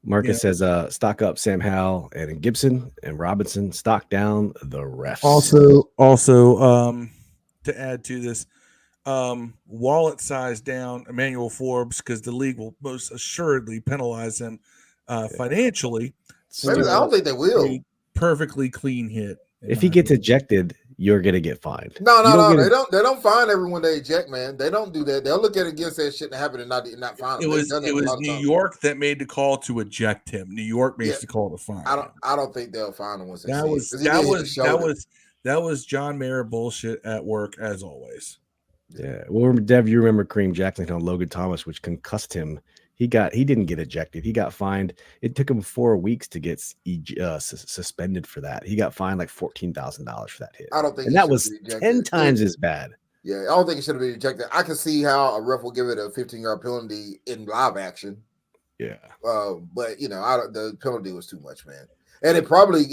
Marcus says stock up Sam Howell and Gibson and Robinson, stock down the refs. Also, to add to this, wallet size down Emmanuel Forbes because the league will most assuredly penalize him financially. Maybe I don't think they will. Perfectly clean hit. If he gets ejected, you're gonna get fined. No, they don't fine everyone they eject, man. They don't do that. They'll look at it against that shit and happen and not fine. It was New York that made the call to eject him. New York makes the call to fine. I don't think they'll fine him once they that was John Mayer bullshit at work as always. Yeah. Well, Dev, you remember Kareem Jackson on Logan Thomas, which concussed him. He didn't get ejected. He got fined. It took him 4 weeks to get suspended for that. He got fined like $14,000 for that hit. I don't think, and that was 10 times as bad. Yeah, I don't think it should have been ejected. I can see how a ref will give it a 15-yard penalty in live action. Yeah. But the penalty was too much, man. And it probably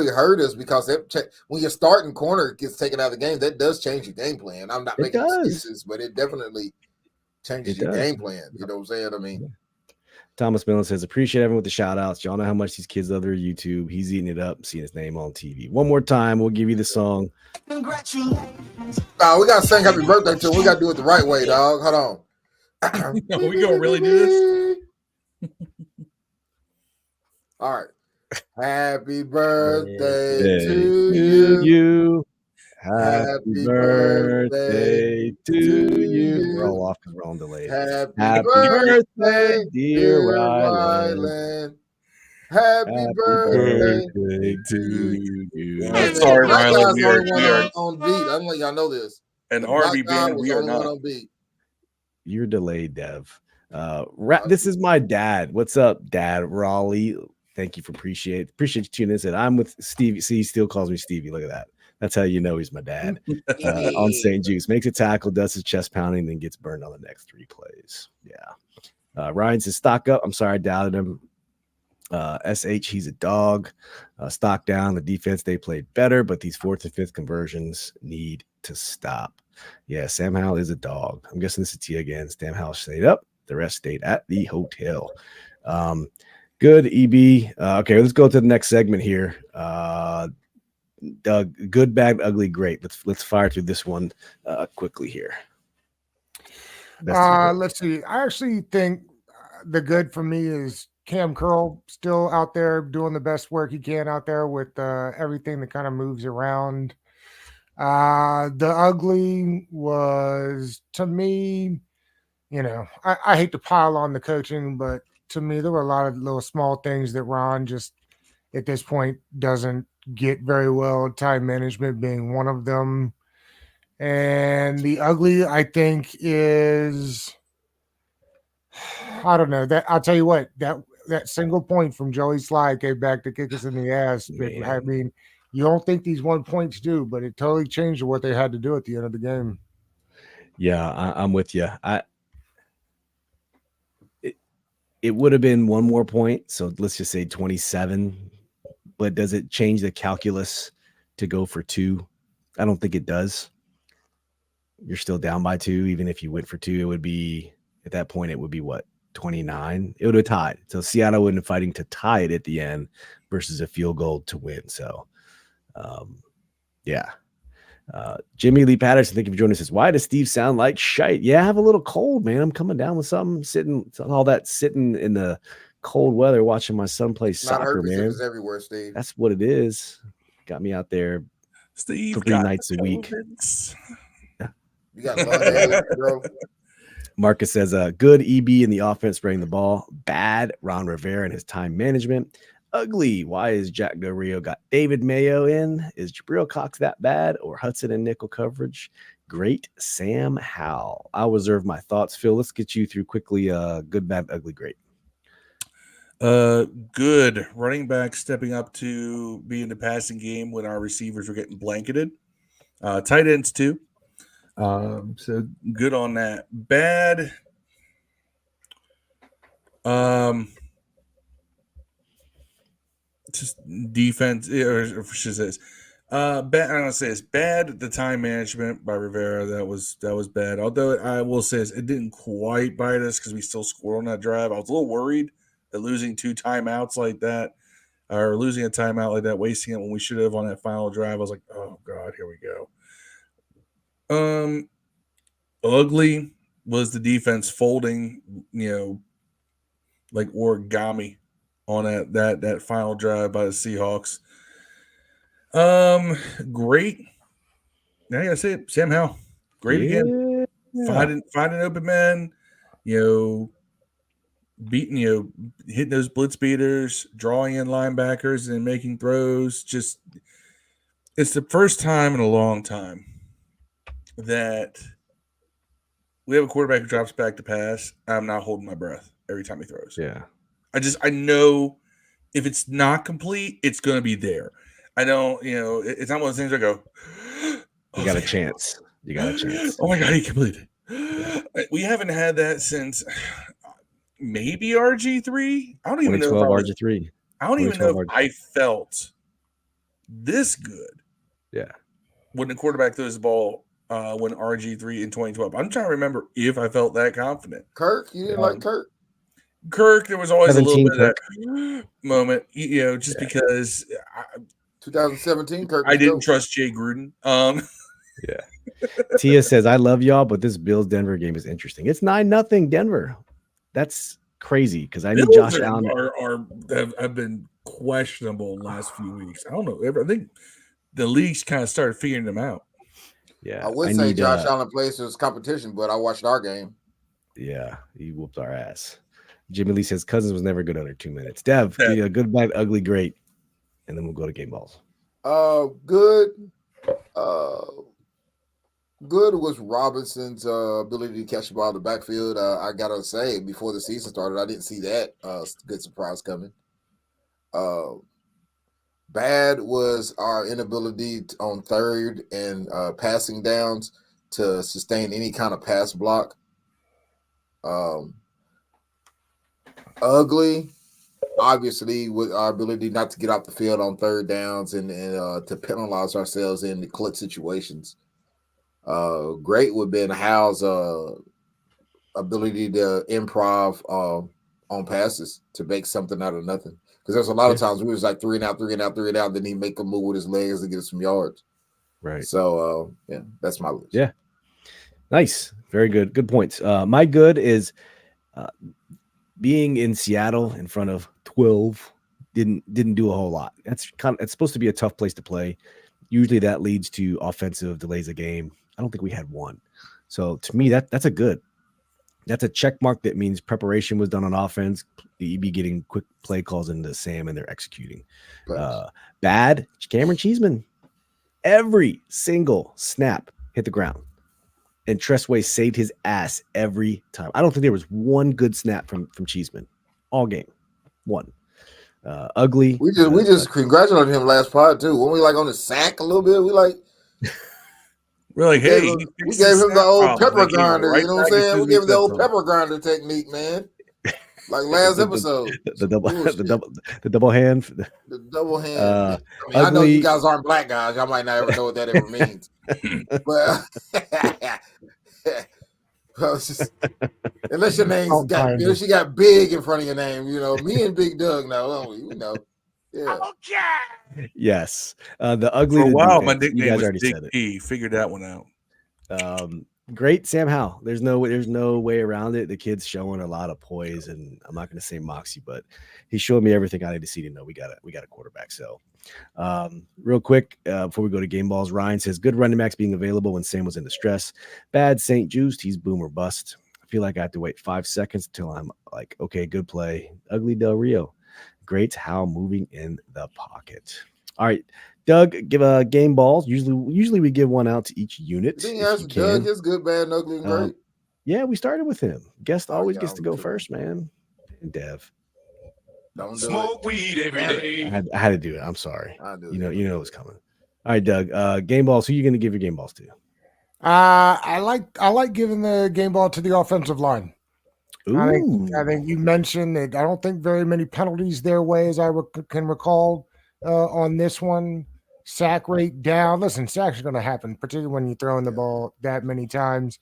hurt us because when your starting corner gets taken out of the game, that does change your game plan. I'm not making excuses, but it definitely changes your game plan. You know what I'm saying? I mean, Thomas Millen says, appreciate everyone with the shout outs. Y'all know how much these kids love their YouTube. He's eating it up, seeing his name on TV. One more time, we'll give you the song. Congratulations. We got to sing happy birthday to him. We got to do it the right way, dog. Hold on. We going to really do this? All right. Happy birthday to you. Happy birthday to you. We're all off because we're on delay. Happy birthday, dear Rylan. Happy birthday to you. I'm sorry, Rylan. We are on beat. I don't let y'all know this. And RB band, we are not on beat. You're delayed, Dev. This is my dad. What's up, Dad? Raleigh. Thank you for appreciate you tuning in. I'm with Stevie. See, he still calls me Stevie. Look at that. That's how you know he's my dad. On St. Jude's. Makes a tackle, does his chest pounding, then gets burned on the next 3 plays. Yeah. Ryan says, stock up. I'm sorry I doubted him. SH, he's a dog. Stock down. The defense, they played better, but these 4th and 5th conversions need to stop. Yeah, Sam Howell is a dog. I'm guessing this is T again. Sam Howell stayed up. The rest stayed at the hotel. Good, EB. Okay, let's go to the next segment here. Doug, good, bad, ugly, great. Let's fire through this one quickly here. Let's see. I actually think the good for me is Cam Curl still out there doing the best work he can out there with everything that kind of moves around. The ugly was, to me, I hate to pile on the coaching, but to me, there were a lot of little small things that Ron just at this point doesn't get very well, time management being one of them. And the ugly, I think, is, I don't know, that I'll tell you what, that single point from Joey Slye came back to kick us in the ass. But, I mean, you don't think these 1 points do, but it totally changed what they had to do at the end of the game. Yeah, I'm with you. It would have been 1 more point, so let's just say 27. But does it change the calculus to go for 2? I don't think it does. You're still down by 2, even if you went for 2. It would be, at that point, it would be what, 29? It would have tied. So Seattle would have been fighting to tie it at the end versus a field goal to win. So, yeah. Jimmy Lee Patterson, thank you for joining us. Why does Steve sound like shite? Yeah, I have a little cold, man. I'm coming down with something, sitting in the cold weather, watching my son play soccer, man. Everywhere, Steve. That's what it is. Got me out there, Steve, 3 nights a week. You got love, bro. Marcus says, good EB in the offense spreading the ball. Bad Ron Rivera and his time management. Ugly. Why is Jack Del Rio got David Mayo in? Is Jabril Cox that bad, or Hudson and nickel coverage? Great Sam Howell. I'll reserve my thoughts. Phil, let's get you through quickly. Good, bad, ugly, great. Good. Running back stepping up to be in the passing game when our receivers were getting blanketed. Tight ends too. So good on that. Bad. Just defense, or should I say, bad. I'm gonna say it's bad. The time management by Rivera, that was bad. Although I will say it didn't quite bite us because we still scored on that drive. I was a little worried that losing 2 timeouts like that, or losing a timeout like that, wasting it when we should have on that final drive. I was like, oh god, here we go. Ugly was the defense folding, like origami on that final drive by the Seahawks. Great. Now I gotta say it, Sam Howell, great again. Finding open men, beating, hitting those blitz beaters, drawing in linebackers and making throws. Just, it's the first time in a long time that we have a quarterback who drops back to pass. I'm not holding my breath every time he throws. Yeah. I know if it's not complete, it's going to be there. I don't, it's not one of those things I go, you got a chance. You got a chance. Oh my God, he completed. We haven't had that since maybe RG3. I don't even know. RG3. I don't even know if I felt this good. Yeah. When the quarterback throws the ball when RG3 in 2012. I'm trying to remember if I felt that confident. Kirk, you didn't like Kirk? Kirk, there was always a little bit of that moment, just because 2017 Kirk. I didn't trust Jay Gruden. Yeah. Tia says, I love y'all, but this Bills Denver game is interesting. It's 9-0 Denver. That's crazy because I know Josh Allen have been questionable the last few weeks. I don't know. I think the league's kind of started figuring them out. Yeah. I would say Josh Allen plays his competition, but I watched our game. Yeah, he whooped our ass. Jimmy Lee says Cousins was never good under 2 minutes. Dev, good, bad, ugly, great. And then we'll go to game balls. Good. Good was Robinson's ability to catch the ball in the backfield. I gotta say, before the season started, I didn't see that good surprise coming. Bad was our inability on third and passing downs to sustain any kind of pass block. Ugly, obviously, with our ability not to get off the field on third downs and to penalize ourselves in the clutch situations. Great would have been Hal's ability to improv on passes to make something out of nothing. Because there's a lot of times we was like 3 and out, then he make a move with his legs to get some yards. Right. So that's my list. Yeah. Nice. Very good. Good points. My good is being in Seattle in front of 12 didn't do a whole lot. It's supposed to be a tough place to play. Usually that leads to offensive delays of game. I don't think we had one. So to me, that's a good. That's a check mark that means preparation was done on offense. You'd be getting quick play calls into Sam and they're executing. Bad, Cameron Cheeseman. Every single snap hit the ground. And Tressway saved his ass every time. I don't think there was one good snap from Cheeseman all game. One. Ugly. We just congratulated him last pod too. When we like on the sack a little bit, we're like, hey, we gave him the old pepper grinder. You know what I'm saying? We gave him the old pepper grinder technique, man. Like last episode, the double hand. The double hand. I know you guys aren't black guys. Y'all might not ever know what that ever means. But unless your name's unless you got big in front of your name, me and Big Doug know, don't we? We know. Yeah. Okay. Yes. The ugly. For a while, my nickname was Big P. Figured that one out. Great, Sam Howell. There's no way around it. The kid's showing a lot of poise, and I'm not going to say moxie, but he's showing me everything I need to see to know we got a quarterback. So, real quick before we go to game balls, Ryan says good running backs being available when Sam was in distress. Bad St. Juiced. He's boom or bust. I feel like I have to wait 5 seconds until I'm like, okay, good play. Ugly Del Rio. Great how moving in the pocket. All right, Doug, give a game balls. Usually we give one out to each unit. Didn't you ask Doug his good, bad, and ugly, and great? Yeah, we started with him. Guest always gets to go first, man. And Dev. Don't do Smoke weed every day. I had to do it. I'm sorry. You know it's coming. All right, Doug. Game balls. Who are you going to give your game balls to? I like giving the game ball to the offensive line. I think you mentioned that I don't think very many penalties their way as I can recall on this one. Sack rate down. Listen, sacks are going to happen, particularly when you're throwing the ball that many times.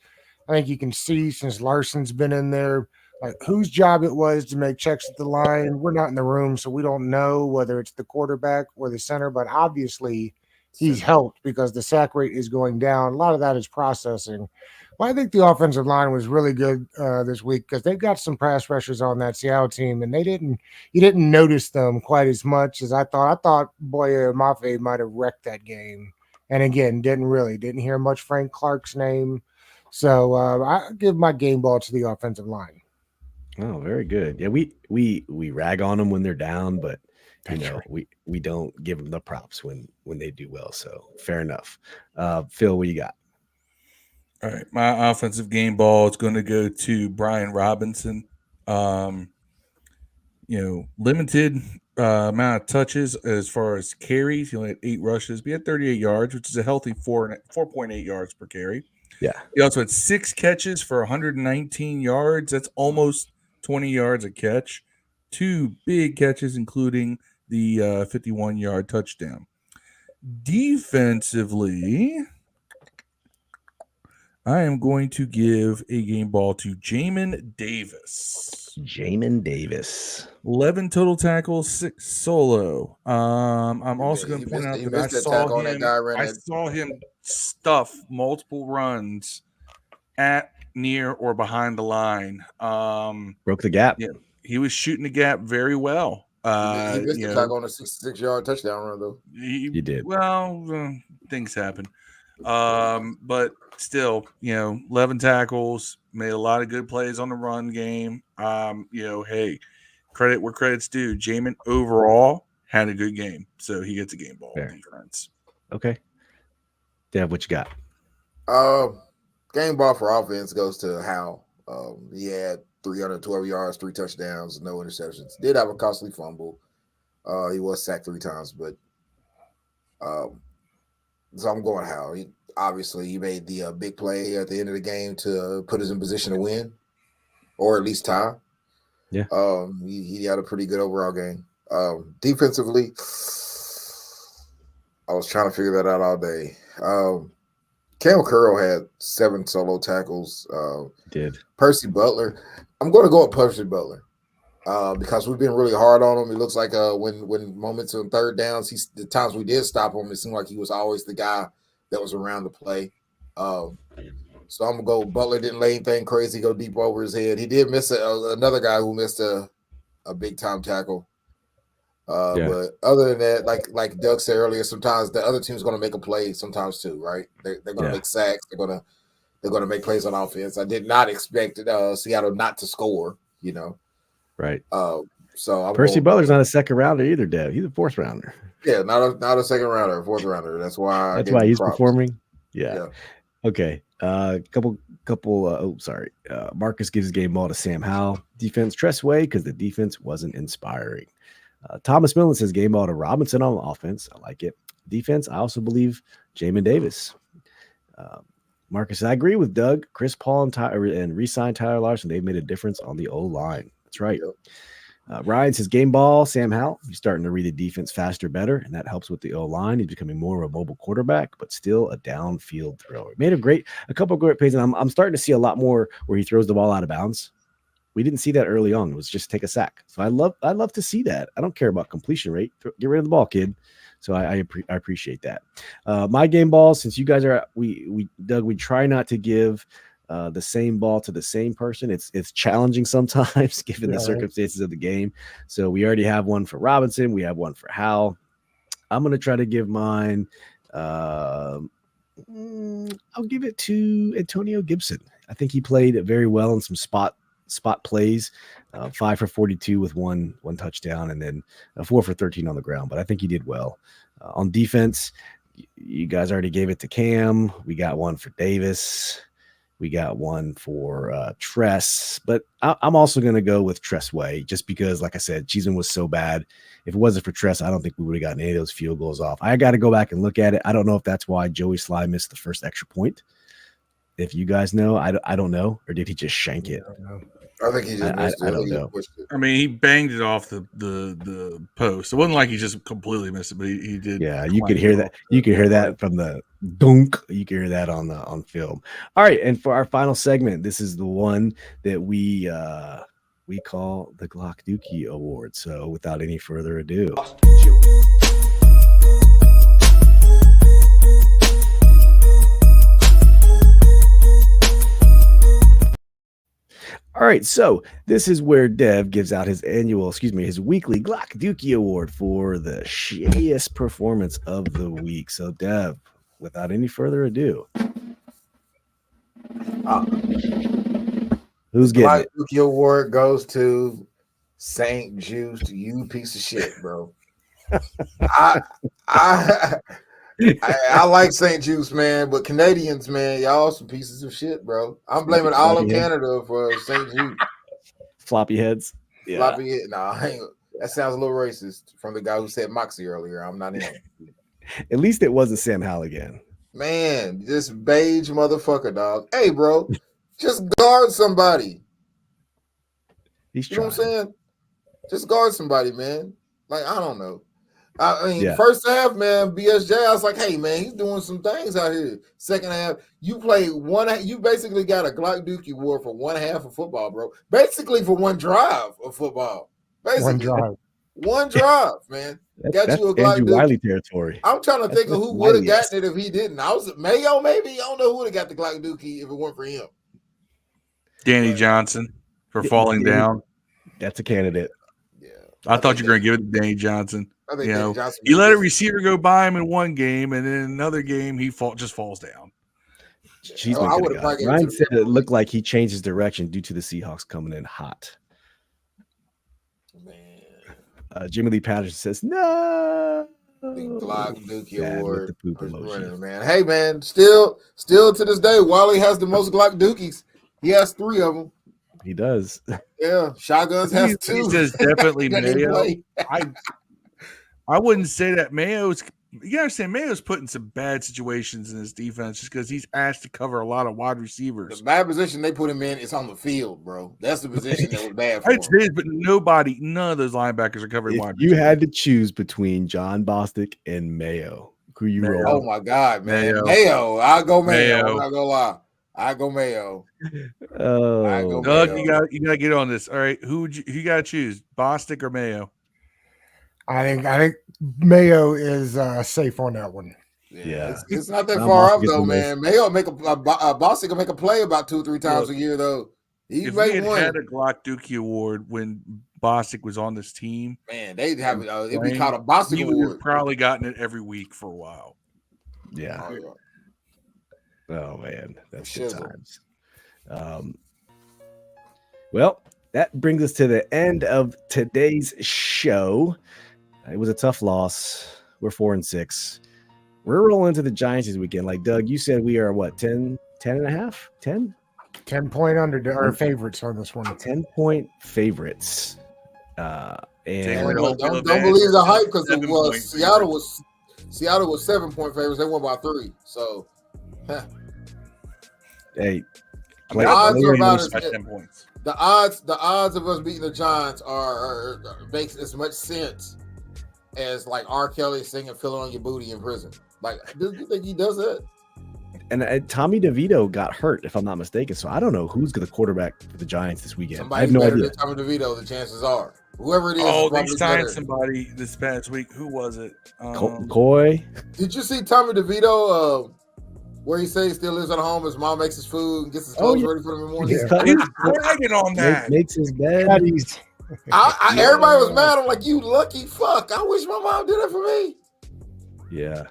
I think you can see since Larson's been in there, like whose job it was to make checks at the line. We're not in the room, so we don't know whether it's the quarterback or the center, but obviously he's helped because the sack rate is going down. A lot of that is processing. Well, I think the offensive line was really good this week because they've got some pass rushers on that Seattle team, and you didn't notice them quite as much as I thought. I thought Boye Mafe might have wrecked that game And again, didn't hear much Frank Clark's name. So I give my game ball to the offensive line. Oh, very good. Yeah, we rag on them when they're down, but That's right. we don't give them the props when they do well. So fair enough. Phil, what you got? All right, my offensive game ball is going to go to Brian Robinson. Limited amount of touches as far as carries. He only had 8 rushes. But he had 38 yards, which is a healthy 4.8 yards per carry. Yeah. He also had 6 catches for 119 yards. That's almost 20 yards a catch. 2 big catches, including the 51-yard touchdown. Defensively, I am going to give a game ball to Jamin Davis. 11 total tackles, 6 solo. I'm also going to point out that I saw him stuff multiple runs at, near, or behind the line. Broke the gap. Yeah, he was shooting the gap very well. He missed the tackle on a 66-yard touchdown run, though. He did. Well, things happen. But still, 11 tackles, made a lot of good plays on the run game. Hey, credit where credit's due. Jamin overall had a good game, so he gets a game ball defense. Okay. Dev, what you got? Game ball for offense goes to Hal. He had 312 yards, 3 touchdowns, no interceptions. Did have a costly fumble. He was sacked 3 times, but so I'm going Hal. He made the big play at the end of the game to put us in position to win, or at least tie. Yeah. He had a pretty good overall game. Defensively, I was trying to figure that out all day. Cam Curl had 7 solo tackles. Did Percy Butler? I'm going to go with Percy Butler because we've been really hard on him. It looks like when moments on third downs, the times we did stop him, it seemed like he was always the guy that was around the play. So I'm gonna go. Butler didn't lay anything crazy, go deep over his head. He did miss another guy who missed a big time tackle. But other than that, like Doug said earlier, sometimes the other team's going to make a play sometimes too, right? They're going to make sacks. They're going to make plays on offense. I did not expect Seattle not to score, Right. So Percy Butler's not a second rounder either, Dev. He's a 4th rounder. Yeah, not a second rounder, a 4th rounder. That's why he's performing. Yeah. Okay. Couple. Marcus gives his game ball to Sam Howell. Defense Tressway because the defense wasn't inspiring. Thomas Millen says game ball to Robinson on offense. I like it. Defense, I also believe Jamin Davis. Marcus, I agree with Doug. Chris Paul and re-signed Tyler Larson. They've made a difference on the O-line. That's right. Ryan says game ball, Sam Howell. He's starting to read the defense faster, better, and that helps with the O-line. He's becoming more of a mobile quarterback, but still a downfield thrower. Made a couple of great plays, and I'm starting to see a lot more where he throws the ball out of bounds. We didn't see that early on. It was just take a sack. So I love to see that. I don't care about completion rate. Get rid of the ball, kid. So I appreciate that. My game ball, since you guys are Doug, we try not to give the same ball to the same person. It's challenging sometimes given the circumstances of the game. So we already have one for Robinson. We have one for Hal. I'm gonna try to give mine. I'll give it to Antonio Gibson. I think he played very well in some spot plays, 5 for 42 with one touchdown, and then 4 for 13 on the ground. But I think he did well on defense. You guys already gave it to Cam. We got one for Davis. We got one for Tress. But I'm also going to go with Tressway just because, like I said, Cheeseman was so bad. If it wasn't for Tress, I don't think we would have gotten any of those field goals off. I got to go back and look at it. I don't know if that's why Joey Sly missed the first extra point. If you guys know, I don't know, or did he just shank it? I think he just missed it. I don't know. I mean, he banged it off the post. It wasn't like he just completely missed it, but he did. Yeah, you could hear that. You could hear that from the dunk. You could hear that on film. All right, and for our final segment, this is the one that we call the Glock Dookie Award. So, without any further ado. All right, so this is where Dev gives out his weekly Glock Dookie Award for the shittiest performance of the week. So, Dev, without any further ado, who's getting it? Dookie award goes to St. Juice. You piece of shit, bro. I like St. Juice, man, but Canadians, man, y'all some pieces of shit, bro. I'm blaming all of Canada for St. Juice. Floppy heads. Yeah. Floppy head. Nah, that sounds a little racist from the guy who said Moxie earlier. I'm not in. At least it wasn't Sam Halligan. Man, this beige motherfucker, dog. Hey, bro, just guard somebody. He's you know trying. what I'm saying? Just guard somebody, man. Like, I don't know. I mean, Yeah. First half, man, BSJ, I was like, hey, man, he's doing some things out here. Second half, you play you basically got a Glock Dookie award for 1 half of football, bro. Basically for one drive of football. Basically. One drive, man. That's you a Glock Andrew Dookie. Wiley territory. I'm trying to think of who would have gotten it if he didn't. I was Mayo, maybe. I don't know who would have got the Glock Dookie if it weren't for him. Danny Johnson for falling down. That's a candidate. Yeah, I thought you were going to give it to Danny Johnson. I think Danny Johnson he let a receiver go by him in one game, and in another game he just falls down. Ryan said it looked like he changed his direction due to the Seahawks coming in hot. Man. Jimmy Lee Patterson says no. Glock Dookie award. The poop emoji. Man. Hey, man, still to this day, Wally has the most Glock Dookies. He has 3 of them. He does. Yeah, Shotguns has 2. He says definitely Mayo. I wouldn't say that Mayo's. You gotta understand, Mayo's put in some bad situations in his defense just because he's asked to cover a lot of wide receivers. The bad position they put him in is on the field, bro. That's the position that was bad for him. But none of those linebackers are covering wide receivers. You had to choose between John Bostic and Mayo. Who you roll? Oh my God, man, Mayo. I'll go Mayo. I'm not gonna lie. I go Mayo. Oh, Doug, you gotta get on this. All right, who you gotta choose, Bostic or Mayo? I think Mayo is safe on that one. Yeah, it's not that far off though, man. Mayo make a Bostic can make a play about 2 or 3 times a year though. If we had a Glock Dookie award when Bostic was on this team, man, they'd have it. It'd be called a Bostic award. He would have probably gotten it every week for a while. Yeah. Oh man, that's good times. Well, that brings us to the end of today's show. It was a tough loss. We're 4-6. We're rolling into the Giants this weekend. Like Doug, you said we are what, 10 and a half? 10? 10 point under our favorites on this one. 10-point favorites. And don't believe the hype because it was Seattle was 7-point favorites. They won by 3. So hey, the odds are about as 10 points. The odds of us beating the Giants are makes as much sense as like R. Kelly singing "Feel It on Your Booty" in prison. Like, do you think he does that? And Tommy DeVito got hurt, if I'm not mistaken. So I don't know who's going to quarterback for the Giants this weekend. Somebody I have no better idea. than Tommy DeVito, the chances are. Whoever it is. Oh, they signed somebody this past week. Who was it? Coy. Did you see Tommy DeVito? Where he says he still lives at home, his mom makes his food and gets his clothes ready for him in the morning. He's bragging on that. Makes his bed. Everybody was mad. I'm like, you lucky fuck. I wish my mom did it for me. Yeah.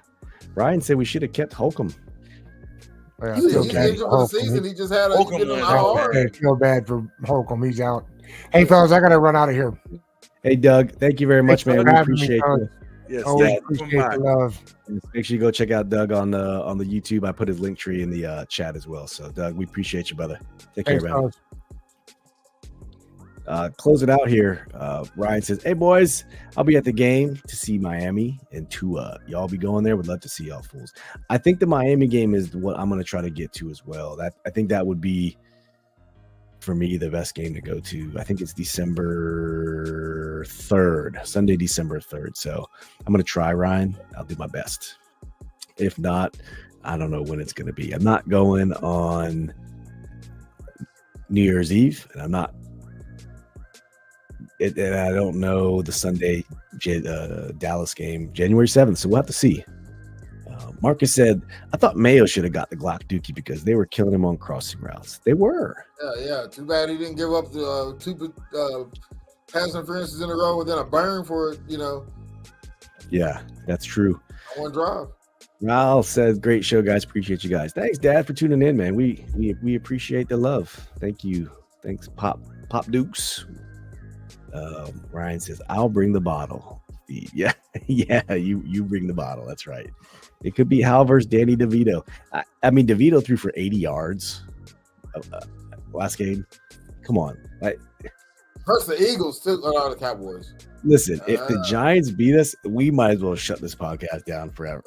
Ryan said we should have kept Holcomb. He's injured for the season. He just had a I feel bad for Holcomb. He's out. Hey, fellas, I got to run out of here. Hey, Doug. Thank you very much, man. We appreciate you. Yes, appreciate the love. Make sure you go check out Doug on the YouTube. I put his link tree in the chat as well. So, Doug, we appreciate you, brother. Take care, man. Close it out here. Ryan says, "Hey boys, I'll be at the game to see Miami and Tua. Y'all be going there. Would love to see y'all fools. I think the Miami game is what I'm going to try to get to as well. I think that would be for me the best game to go to. I think it's December 3rd, Sunday, December 3rd. So I'm going to try, Ryan. I'll do my best. If not, I don't know when it's going to be. I'm not going on New Year's Eve, and I'm not. And I don't know the Sunday Dallas game, January 7th. So we'll have to see. Marcus said, I thought Mayo should have got the Glock Dookie because they were killing him on crossing routes. They were. Yeah. Too bad he didn't give up the 2 pass interferences in a row and then a burn for it, Yeah, that's true. One drive. Ral says, "Great show, guys. Appreciate you guys. Thanks, Dad, for tuning in, man. We appreciate the love. Thank you. Thanks, Pop Dukes." Ryan says, "I'll bring the bottle." Yeah, you bring the bottle. That's right. It could be Hal versus Danny DeVito. I mean, DeVito threw for 80 yards last game. Come on. First, the Eagles still are the Cowboys. Listen, if the Giants beat us, we might as well shut this podcast down forever.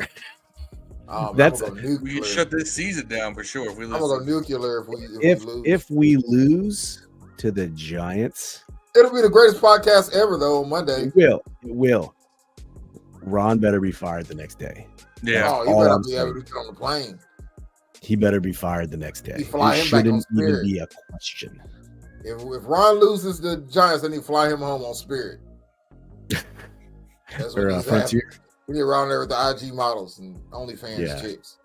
We can shut this season down for sure if we lose. I'm gonna go nuclear if we lose. If we lose to the Giants, it'll be the greatest podcast ever, though. On Monday, it will. Ron better be fired the next day. Yeah. Oh, he better be able to get on the plane. He better be fired the next day. He fly him back on Spirit. Even be a question. If Ron loses the Giants, then he fly him home on Spirit. That's what Frontier. We need around there with the IG models and OnlyFans chicks.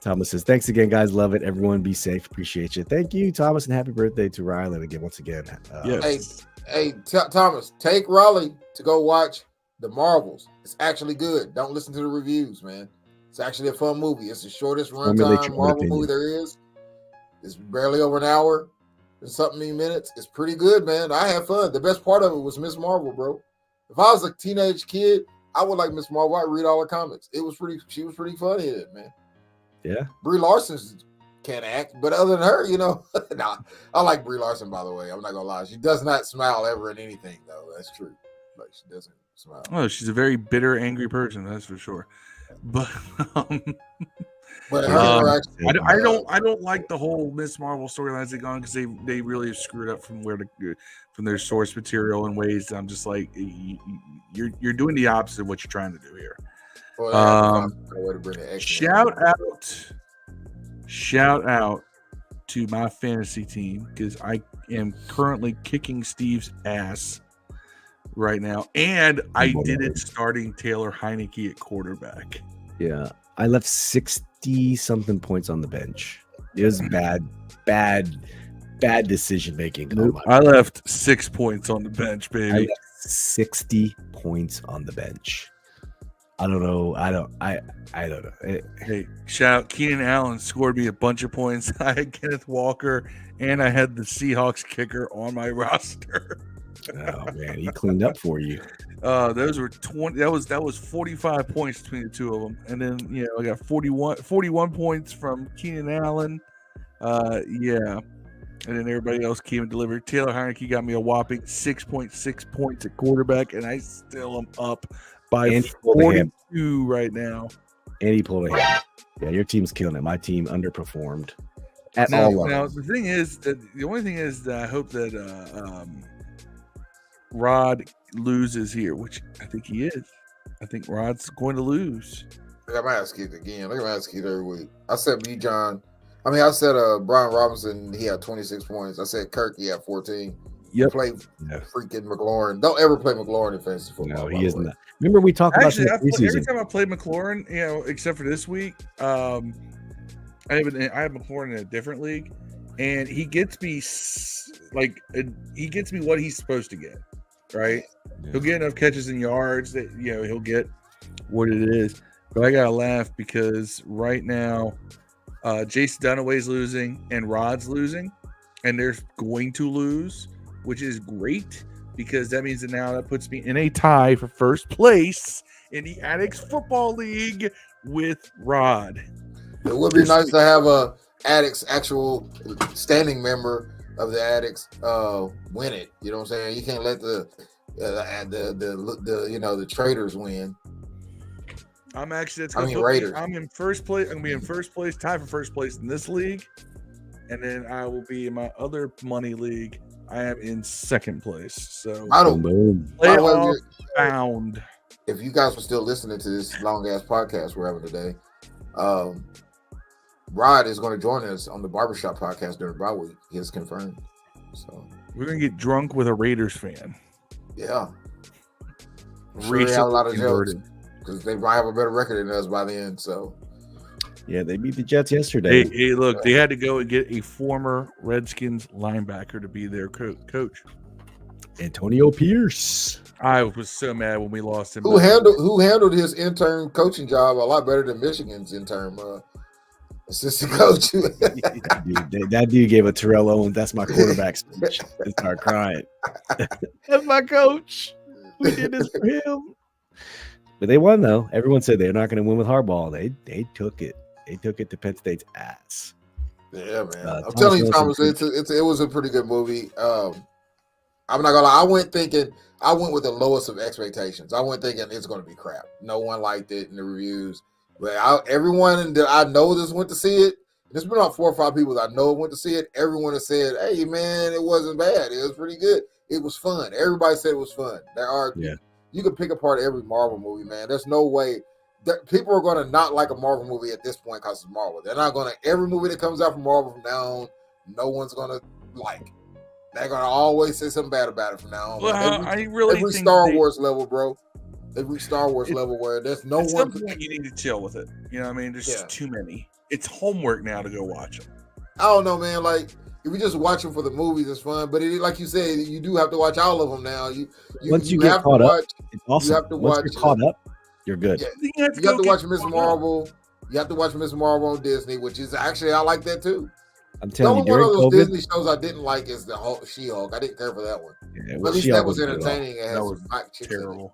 Thomas says, "Thanks again, guys. Love it. Everyone be safe. Appreciate you." Thank you, Thomas, and happy birthday to Rylan again. Once again. Hey, Thomas, take Raleigh to go watch The Marvels. It's actually good. Don't listen to the reviews, man. It's actually a fun movie. It's the shortest runtime Marvel movie there is. It's barely over an hour and something minutes. It's pretty good, man. I had fun. The best part of it was Miss Marvel, bro. If I was a teenage kid, I would like Miss Marvel. I'd read all her comics. She was pretty funny in it, man. Yeah. Brie Larson can't act, but other than her, I like Brie Larson, by the way. I'm not gonna lie. She does not smile ever in anything, though. That's true. Like, she doesn't smile. Oh, she's a very bitter, angry person, that's for sure. But I don't like the whole Miss Marvel storylines they gone because they really have screwed up from their source material in ways that I'm just like, you're doing the opposite of what you're trying to do here. Well, shout out to my fantasy team because I am currently kicking Steve's ass right now, and I did it starting Taylor Heineke at quarterback. Yeah, I left 60-something points on the bench. It was bad decision making. I left 6 points on the bench, baby. I left 60 points on the bench. I don't know. I don't know. Hey, shout out Keenan Allen scored me a bunch of points. I had Kenneth Walker, and I had the Seahawks kicker on my roster. Oh man, he cleaned up for you. Those were 20. That was 45 points between the two of them, and then I got 41 points from Keenan Allen. And then everybody else came and delivered. Taylor Heineke got me a whopping 6.6 points at quarterback, and I still am up by 42 right now. And he pulled a hand. Yeah, your team's killing it. My team underperformed at all levels. Now the only thing is that I hope that Rod loses here, which I think he is. I think Rod's going to lose. I might ask you again. Look at my ask you every week. I said Brian Robinson, he had 26 points. I said Kirk, he had 14. Yep. Play freaking McLaurin. Don't ever play McLaurin in fantasy football. No, he isn't. Remember we talked about every time I played McLaurin, except for this week, I have McLaurin in a different league, and he gets me what he's supposed to get. Right? Yeah. He'll get enough catches and yards that he'll get what it is. But I gotta laugh because right now, Jason Dunaway's losing and Rod's losing, and they're going to lose, which is great because that means that puts me in a tie for first place in the Addicts Football League with Rod. It would be nice to have a Addicts actual standing member of the Addicts win it. You know what I'm saying? You can't let the traders win. I'm actually Raiders. I'm in first place. I'm gonna be in first place, tied for first place in this league, and then I will be in my other money league. I am in second place. So bound. If you guys were still listening to this long ass podcast we're having today, Rod is going to join us on the Barbershop podcast during bye week. He is confirmed. So we're going to get drunk with a Raiders fan. Yeah. Sure, they have a lot of jokes because they might have a better record than us by then. So yeah, they beat the Jets yesterday. Hey, look, they had to go and get a former Redskins linebacker to be their coach. Antonio Pierce. I was so mad when we lost him. Who handled his intern coaching job a lot better than Michigan's intern assistant coach. Dude, that dude gave a Terrell Owens, that's my quarterback speech, and started crying. That's my coach. We did this for him. But they won, though. Everyone said they're not going to win with Harbaugh. They took it. They took it to Penn State's ass. Yeah, man. I'm telling you, Thomas, it was a pretty good movie. I'm not gonna lie. I went with the lowest of expectations. I went thinking it's going to be crap. No one liked it in the reviews. But everyone that I know that's went to see it, there's been about 4 or 5 people that I know went to see it. Everyone has said, hey, man, it wasn't bad. It was pretty good. It was fun. Everybody said it was fun. You can pick apart every Marvel movie, man. There's no way that people are going to not like a Marvel movie at this point because it's Marvel. They're not going to, every movie that comes out from Marvel from now on, no one's going to like. They're going to always say something bad about it from now on. Well, I really think Star Wars level, bro. Every Star Wars level where there's no at one. Some point you need to chill with it. You know what I mean? There's just too many. It's homework now to go watch them. I don't know, man. Like, if you just watch them for the movies, it's fun. But like you said, you do have to watch all of them now. Once you get caught up, it's awesome. You have to watch. Once you're caught up, you're good. Yeah. You have to watch Miss Marvel. You have to watch Miss Marvel on Disney, which is actually, I like that too. I'm telling you, the only one of those Disney shows I didn't like is the She-Hulk. I didn't care for that one. Yeah, but at least that was entertaining. That was terrible.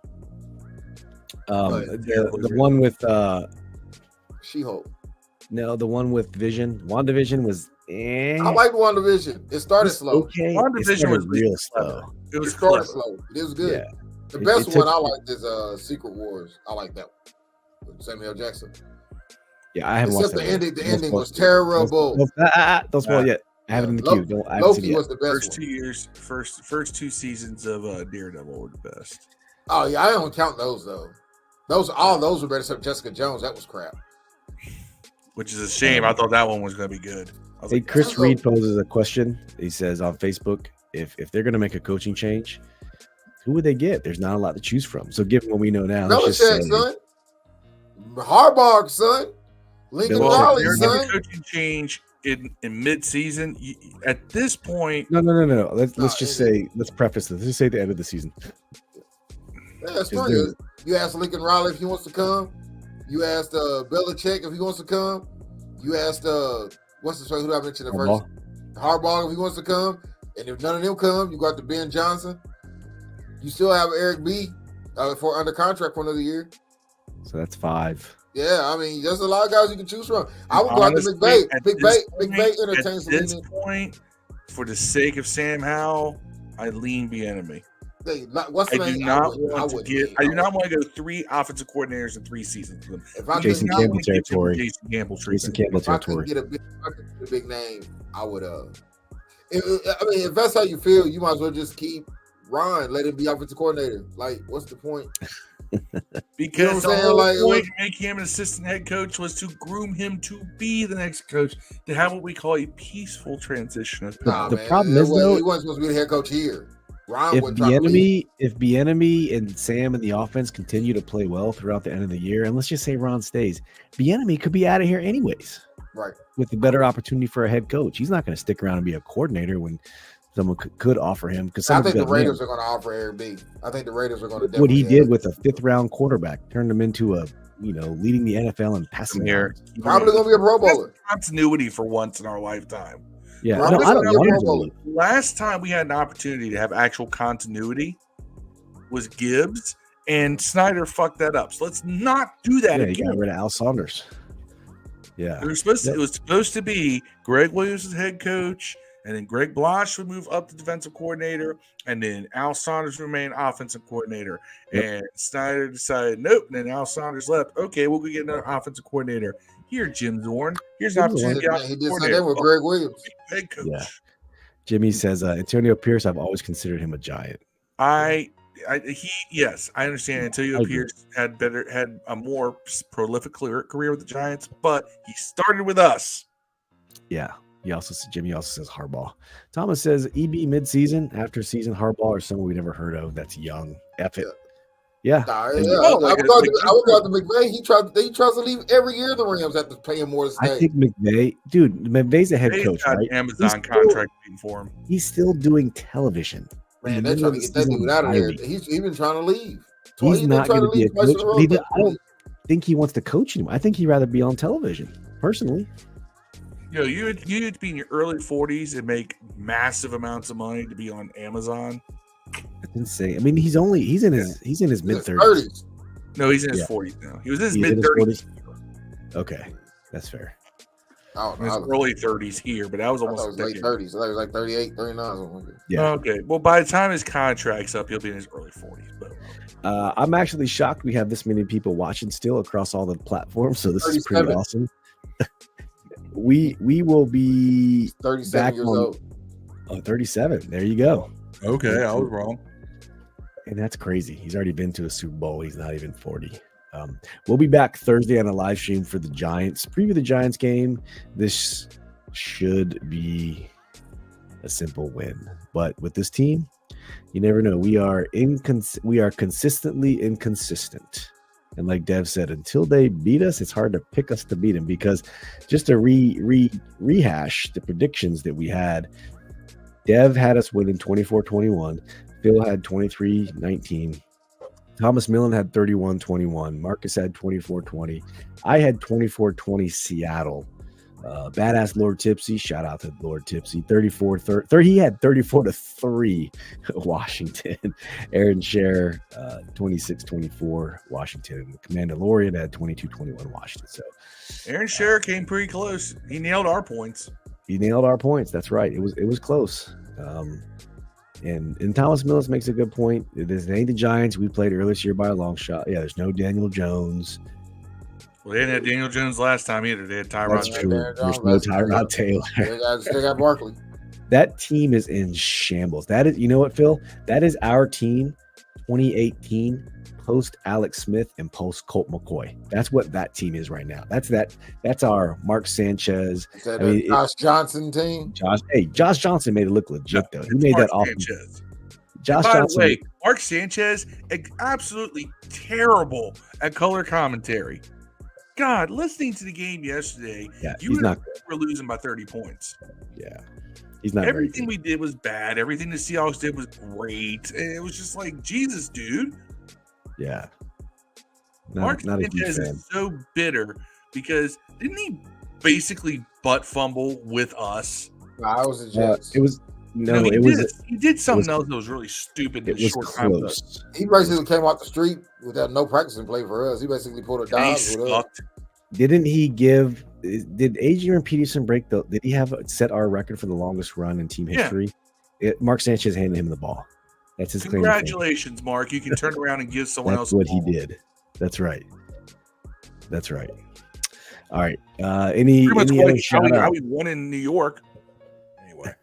The one with She-Hulk. No, the one with Vision. WandaVision was. I liked WandaVision. It started slow. Okay, WandaVision was real slow. It started slow. It was good. Yeah. The best one I liked is Secret Wars. I like that one with Samuel Jackson. Yeah, I haven't watched that. Except the ending was terrible. Don't spoil yet. I have it in the queue. Loki was the best. First 2 years, first 2 seasons of Daredevil were the best. Oh yeah, I don't count those though. All those were better except Jessica Jones. That was crap. Which is a shame. I thought that one was going to be good. Hey, Chris Reed poses a question. He says on Facebook, if they're going to make a coaching change, who would they get? There's not a lot to choose from. So given what we know now, Belichick, son. Harbaugh, son. Lincoln Riley, son. Coaching change in mid-season. At this point, no. Let's just say. Let's preface this. Let's say the end of the season. Yeah, that's fine. You asked Lincoln Riley if he wants to come. You asked Belichick if he wants to come. You asked what's the who did I mention at first? Harbaugh if he wants to come. And if none of them come, you got to Ben Johnson. You still have Eric B. For under contract for another year. So that's 5. Yeah, I mean, there's a lot of guys you can choose from. I would go out to McVay. McVay entertains at this point, for the sake of Sam Howell, I lean Bieniemy. Hey, I do not want to go 3 offensive coordinators in 3 seasons with them. If I Jason Campbell territory. Jason Campbell territory. If I could get a big name, I would. If that's how you feel, you might as well just keep Ron. Let him be offensive coordinator. Like, what's the point? Because the whole point to make him an assistant head coach was to groom him to be the next coach, to have what we call a peaceful transition. The problem is, though, he wasn't supposed to be the head coach here. If Bieniemy and Sam and the offense continue to play well throughout the end of the year, and let's just say Ron stays, Bieniemy could be out of here anyways. Right. With a better opportunity for a head coach. He's not going to stick around and be a coordinator when someone could offer him. Because I think the Raiders are going to offer Eric B. I think the Raiders are going to. What he did with a 5th round quarterback, turned him into leading the NFL in passing yards. Probably going to be a Pro Bowler. Continuity for once in our lifetime. Yeah, I don't want to. Last time we had an opportunity to have actual continuity was Gibbs, and Snyder fucked that up. So let's not do that again. He got rid of Al Saunders. Yeah, it was supposed to be Greg Williams as head coach, and then Greg Blanche would move up to defensive coordinator, and then Al Saunders remain offensive coordinator. Yep. And Snyder decided, nope. And then Al Saunders left. Okay, we'll go get another offensive coordinator. Here, Jim Zorn. Here's an opportunity. He did say that with Greg Williams. Head coach. Yeah. Jimmy says Antonio Pierce. I've always considered him a giant. Yes, I understand. Antonio Pierce had a more prolific career with the Giants, but he started with us. Yeah. Jimmy also says Harbaugh. Thomas says EB mid-season, after season Harbaugh or someone we never heard of that's young. F it. Yeah. I would go to McVay. He tries to leave every year. The Rams have to pay him more to stay. I think McVay's a head coach, right? Amazon contract for him. He's still doing television. Man, they're trying to get that dude out of there. He's been trying to leave. He's not going to be a coach. I don't think he wants to coach anymore. I think he'd rather be on television, personally. You'd be in your early 40s and make massive amounts of money to be on Amazon. That's insane. I mean, he's in his mid 30s. No, he's in his 40s now. He was in his mid 30s. Okay, that's fair. His early 30s here, but that was almost late 30s. I thought it was like 38, 39. Yeah. Okay. Well, by the time his contract's up, he'll be in his early 40s. But I'm actually shocked we have this many people watching still across all the platforms. So this is pretty awesome. We will be 37 years old. Oh, 37. There you go. Okay, I was wrong. And that's crazy. He's already been to a Super Bowl. He's not even 40. We'll be back Thursday on a live stream for the Giants. Preview the Giants game. This should be a simple win. But with this team, you never know. We are consistently inconsistent. And like Dev said, until they beat us, it's hard to pick us to beat them, because just to rehash the predictions that we had, Dev had us winning 24-21. Phil had 23-19. Thomas Millen had 31-21. Marcus had 24-20. I had 24-20 Seattle. Badass Lord Tipsy, shout out to Lord Tipsy, 34-30. He had 34-3 Washington. Aaron Scher, 26-24 Washington. The Mandalorian had 22-21 Washington. So Aaron Scher came pretty close. He nailed our points. That's right. It was close. And Thomas Mills makes a good point. This ain't the Giants we played earlier this year by a long shot. Yeah, there's no Daniel Jones. Well, they didn't have Daniel Jones last time either. They had Tyrod. That's true. There's no Tyrod Taylor. They got Barkley. That team is in shambles. That is, you know what, Phil? That is our team 2018 post Alex Smith and post Colt McCoy. That's what that team is right now. That's our Mark Sanchez. Is that Josh Johnson team? Josh Johnson made it look legit though. He made Mark that off. Josh Johnson. By the way, Mark Sanchez absolutely terrible at color commentary. God, listening to the game yesterday, you were losing by 30 points. Yeah. He's not. Everything we did was bad. Everything the Seahawks did was great. And it was just like, Jesus, dude. Yeah. Mark Sanchez is so bitter because didn't he basically butt fumble with us? I was a Jets. He did something else that was really stupid. It was close. He basically came off the street without no practicing play for us. He basically pulled a dive with us. Didn't he give? Did Adrian Peterson break the? Did he have set our record for the longest run in team history? Yeah. Mark Sanchez handed him the ball. That's his claim. Congratulations, Mark. You can turn around and give someone else. That's what he did. That's right. All right. Any other shout out? How we won in New York. Anyway.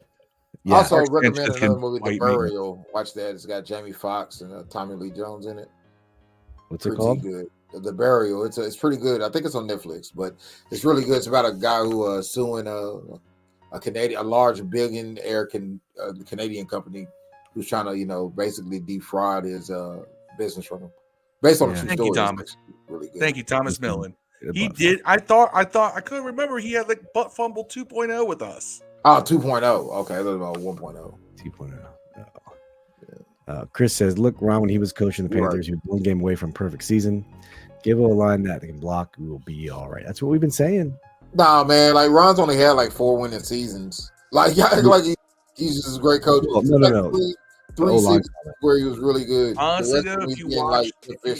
Yeah. Also recommend another movie, The Burial. Watch that. It's got Jamie Foxx and Tommy Lee Jones in it. What's it called? Good. The Burial. It's pretty good. I think it's on Netflix, but it's really good. It's about a guy who suing a large billionaire Canadian company who's trying to basically defraud his business from him. Based on Thank you, Thomas. Really good. Thank you, Thomas Millen. He did. I thought I couldn't remember. He had like butt fumble 2.0 with us. Oh, 2.0. Okay, that was about 1.0. 2.0. Chris says, look, Ron, when he was coaching the Panthers, he was one game away from perfect season. Give a line that they can block, we will be all right. That's what we've been saying. Nah, man, like Ron's only had like 4 winning seasons. Like he's just a great coach. Well, no. Three seasons where he was really good. Honestly, though, if you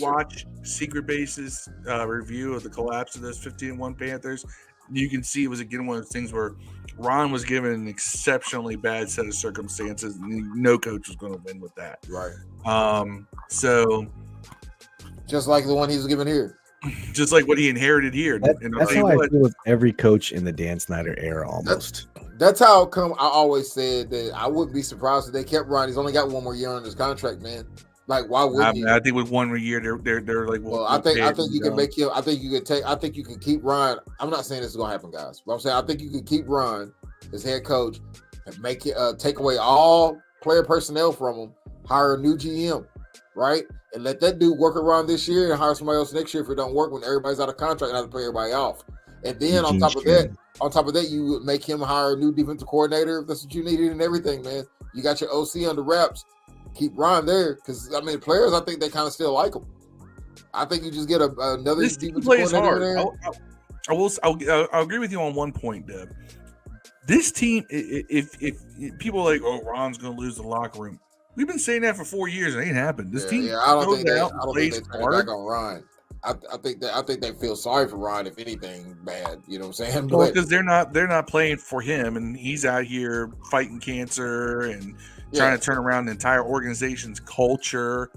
watch Secret Base's review of the collapse of those 15-1 Panthers, you can see it was again one of those things where Ron was given an exceptionally bad set of circumstances. And no coach was going to win with that. Right. So just like the one he was given here. Just like what he inherited here. That's how I feel with every coach in the Dan Snyder era almost. That's how come I always said that I wouldn't be surprised if they kept Ron. He's only got 1 more year on his contract, man. Like, why would he? I think with 1 more year, they're like. Well, I think you can make him. I think you can keep Ron. I'm not saying this is gonna happen, guys. But I'm saying I think you can keep Ron as head coach and make it take away all player personnel from him. Hire a new GM, right? And let that dude work around this year and hire somebody else next year if it don't work when everybody's out of contract and have to pay everybody off. And then on top of that, you would make him hire a new defensive coordinator if that's what you needed and everything, man. You got your OC under wraps. keep Ron there because I mean, players, I think they kind of still like him. I think you just get another This team plays hard. I'll agree with you on one point, Deb. This team, if people are like, oh, Ron's going to lose the locker room, we've been saying that for 4 years. It ain't happened. This team, I don't think they turn back on Ron. I think they feel sorry for Ron, if anything bad. You know what I'm saying? Well, because they're not playing for him, and he's out here fighting cancer and trying to turn around the entire organization's culture.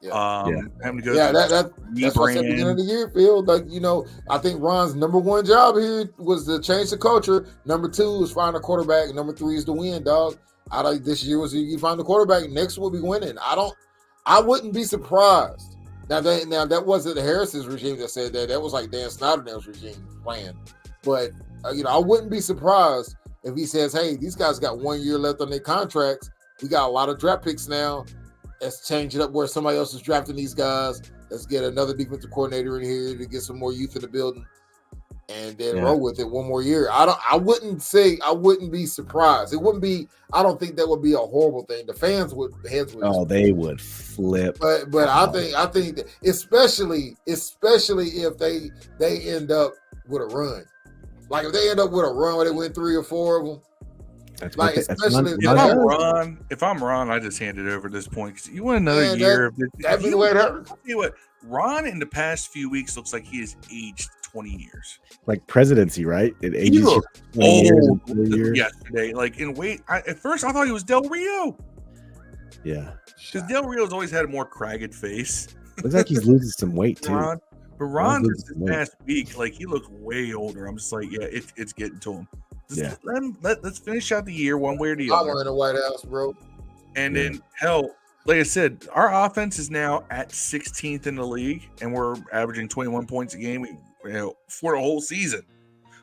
Having to go that's what I said at the beginning of the year, Phil. Like, you know, I think Ron's number one job here was to change the culture. Number 2 was find a quarterback. Number 3 is to win, dog. I like this year was you find the quarterback. Next will be winning. I wouldn't be surprised. Now that wasn't Harris's regime that said that. That was like Dan Snyder's regime plan. But you know, I wouldn't be surprised if he says, "Hey, these guys got 1 year left on their contracts. We got a lot of draft picks now. Let's change it up where somebody else is drafting these guys. Let's get another defensive coordinator in here to get some more youth in the building, and then roll with it 1 more year." I wouldn't be surprised. It wouldn't be. I don't think that would be a horrible thing. The fans would. Oh, they would flip. But I think that especially if they end up with a run. Like if they end up with a run where they win 3 or 4 of them. Like especially if I'm Ron, I just hand it over at this point because you want another year. That'd be the way it hurts. Tell you what, Ron in the past few weeks looks like he has aged 20 years. Like presidency, right? It ages he looked 20 years yesterday. Like in weight, at first I thought he was Del Rio. Yeah, because Del Rio's always had a more cragged face. Looks like he's losing some weight too. But Ron this past week, like he looks way older. I'm just like, yeah, it's getting to him. Let's finish out the year one way or the other. I'm in the White House, bro. And then, hell, like I said, our offense is now at 16th in the league, and we're averaging 21 points a game for the whole season.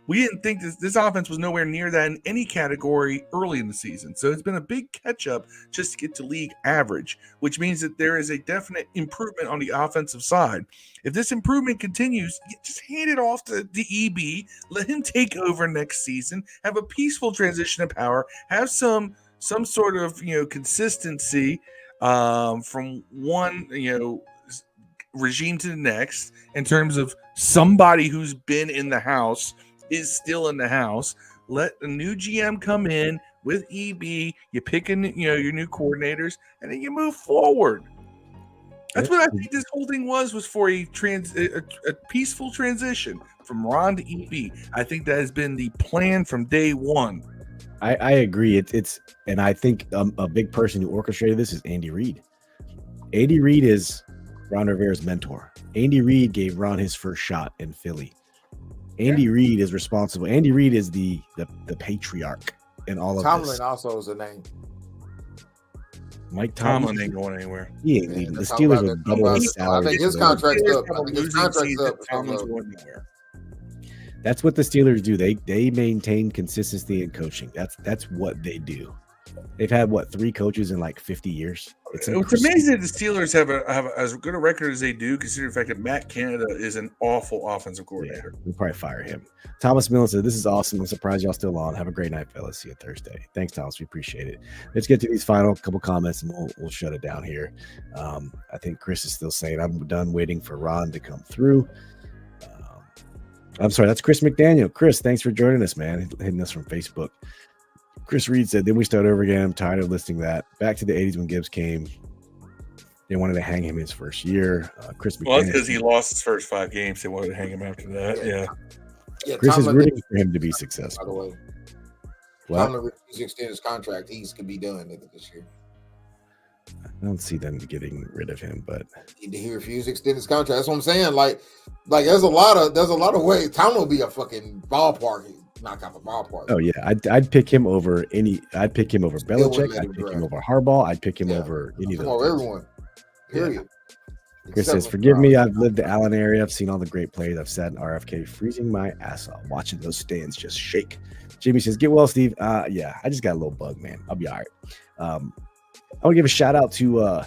We didn't think this offense was nowhere near that in any category early in the season. So it's been a big catch-up just to get to league average, which means that there is a definite improvement on the offensive side. If this improvement continues, just hand it off to the EB, let him take over next season, have a peaceful transition of power, have some sort of consistency from one regime to the next in terms of somebody who's been in the house is still in the house. Let a new GM come in with EB. You pick your new coordinators, and then you move forward. That's what I think this whole thing was for a peaceful transition from Ron to EB. I think that has been the plan from day one. I agree. And I think a big person who orchestrated this is Andy Reid. Andy Reid is Ron Rivera's mentor. Andy Reid gave Ron his first shot in Philly. Andy Reid is responsible. Andy Reid is the patriarch in all of Tomlin this. also is a name. Mike Tomlin ain't going anywhere. He ain't leaving. The Steelers will double his salary. I think his contract's up. Tomlin's going nowhere. That's what the Steelers do. They maintain consistency in coaching. That's what they do. They've had 3 coaches in like 50 years. It's amazing that the Steelers have as good a record as they do, considering the fact that Matt Canada is an awful offensive coordinator. We'll probably fire him. Thomas Millen said, "This is awesome. I'm surprised y'all still on. Have a great night, fellas. See you Thursday." Thanks, Thomas. We appreciate it. Let's get to these final couple comments and we'll shut it down here. I think Chris is still saying, "I'm done waiting for Ron to come through." I'm sorry, that's Chris McDaniel. Chris, thanks for joining us, man. Hitting us from Facebook. Chris Reed said, "Then we start over again. I'm tired of listing that. Back to the 80s when Gibbs came. They wanted to hang him his first year." Chris McDaniel. Well, that's because he lost his first 5 games. They wanted to hang him after that. Yeah. Chris is rooting for him to be successful. By the way, Tomlin refused to extend his contract. He could be done this year. I don't see them getting rid of him, but he refused to extend his contract. That's what I'm saying. Like there's a lot of ways. Tomlin will be a fucking ballpark. Knock out the ballpark. Oh yeah, I'd pick him over I'd pick him over Belichick. I'd pick him over Harbaugh. I'd pick him over any of those. Everyone. Period. Chris says, "Forgive me. I've lived the Allen area. I've seen all the great plays. I've sat in RFK, freezing my ass off, watching those stands just shake." Jimmy says, "Get well, Steve." Yeah, I just got a little bug, man. I'll be all right. I want to give a shout out to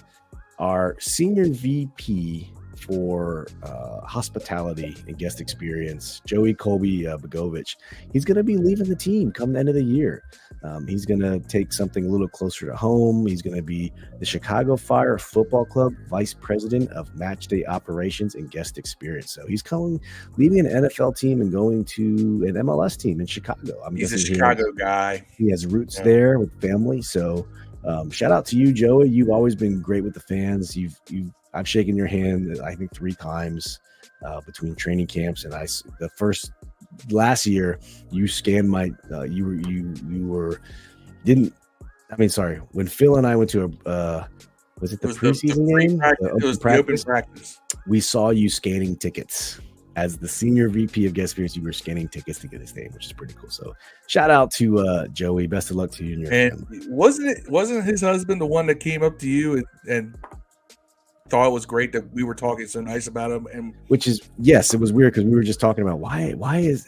our senior VP for hospitality and guest experience, Joey Colby Begovich. He's going to be leaving the team come the end of the year. He's going to take something a little closer to home. He's going to be the Chicago Fire Football Club Vice President of Match Day Operations and Guest Experience. So he's leaving an NFL team and going to an MLS team in Chicago. He's a Chicago guy. He has roots there with family. So shout out to you, Joey. You've always been great with the fans. I've shaken your hand, I think 3 times between training camps, and last year you scanned my when Phil and I went to was it the preseason game? It was the open practice. We saw you scanning tickets. As the senior VP of guest experience, you were scanning tickets to get his name, which is pretty cool. So shout out to Joey. Best of luck to you and your family. Wasn't his husband the one that came up to you and thought it was great that we were talking so nice about him? And which is, yes, it was weird because we were just talking about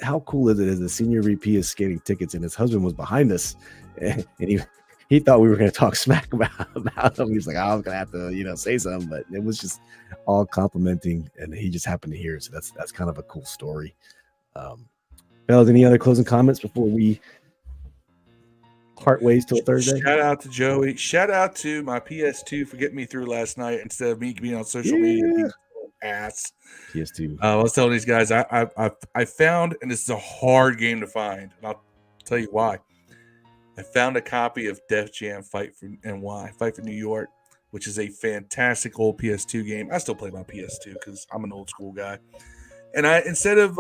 how cool is it as the senior VP is scanning tickets and his husband was behind us and he thought we were going to talk smack about him. He was like, I was going to have to, say something, but it was just all complimenting, and he just happened to hear it. So that's kind of a cool story. Fellas, any other closing comments before we part ways till Thursday? Shout out to Joey. Shout out to my PS2 for getting me through last night instead of me being on social media. Being ass. PS2. I was telling these guys, I found, and this is a hard game to find, and I'll tell you why. I found a copy of Def Jam Fight for NY, Fight for New York, which is a fantastic old PS2 game. I still play my PS2 because I'm an old school guy. And instead of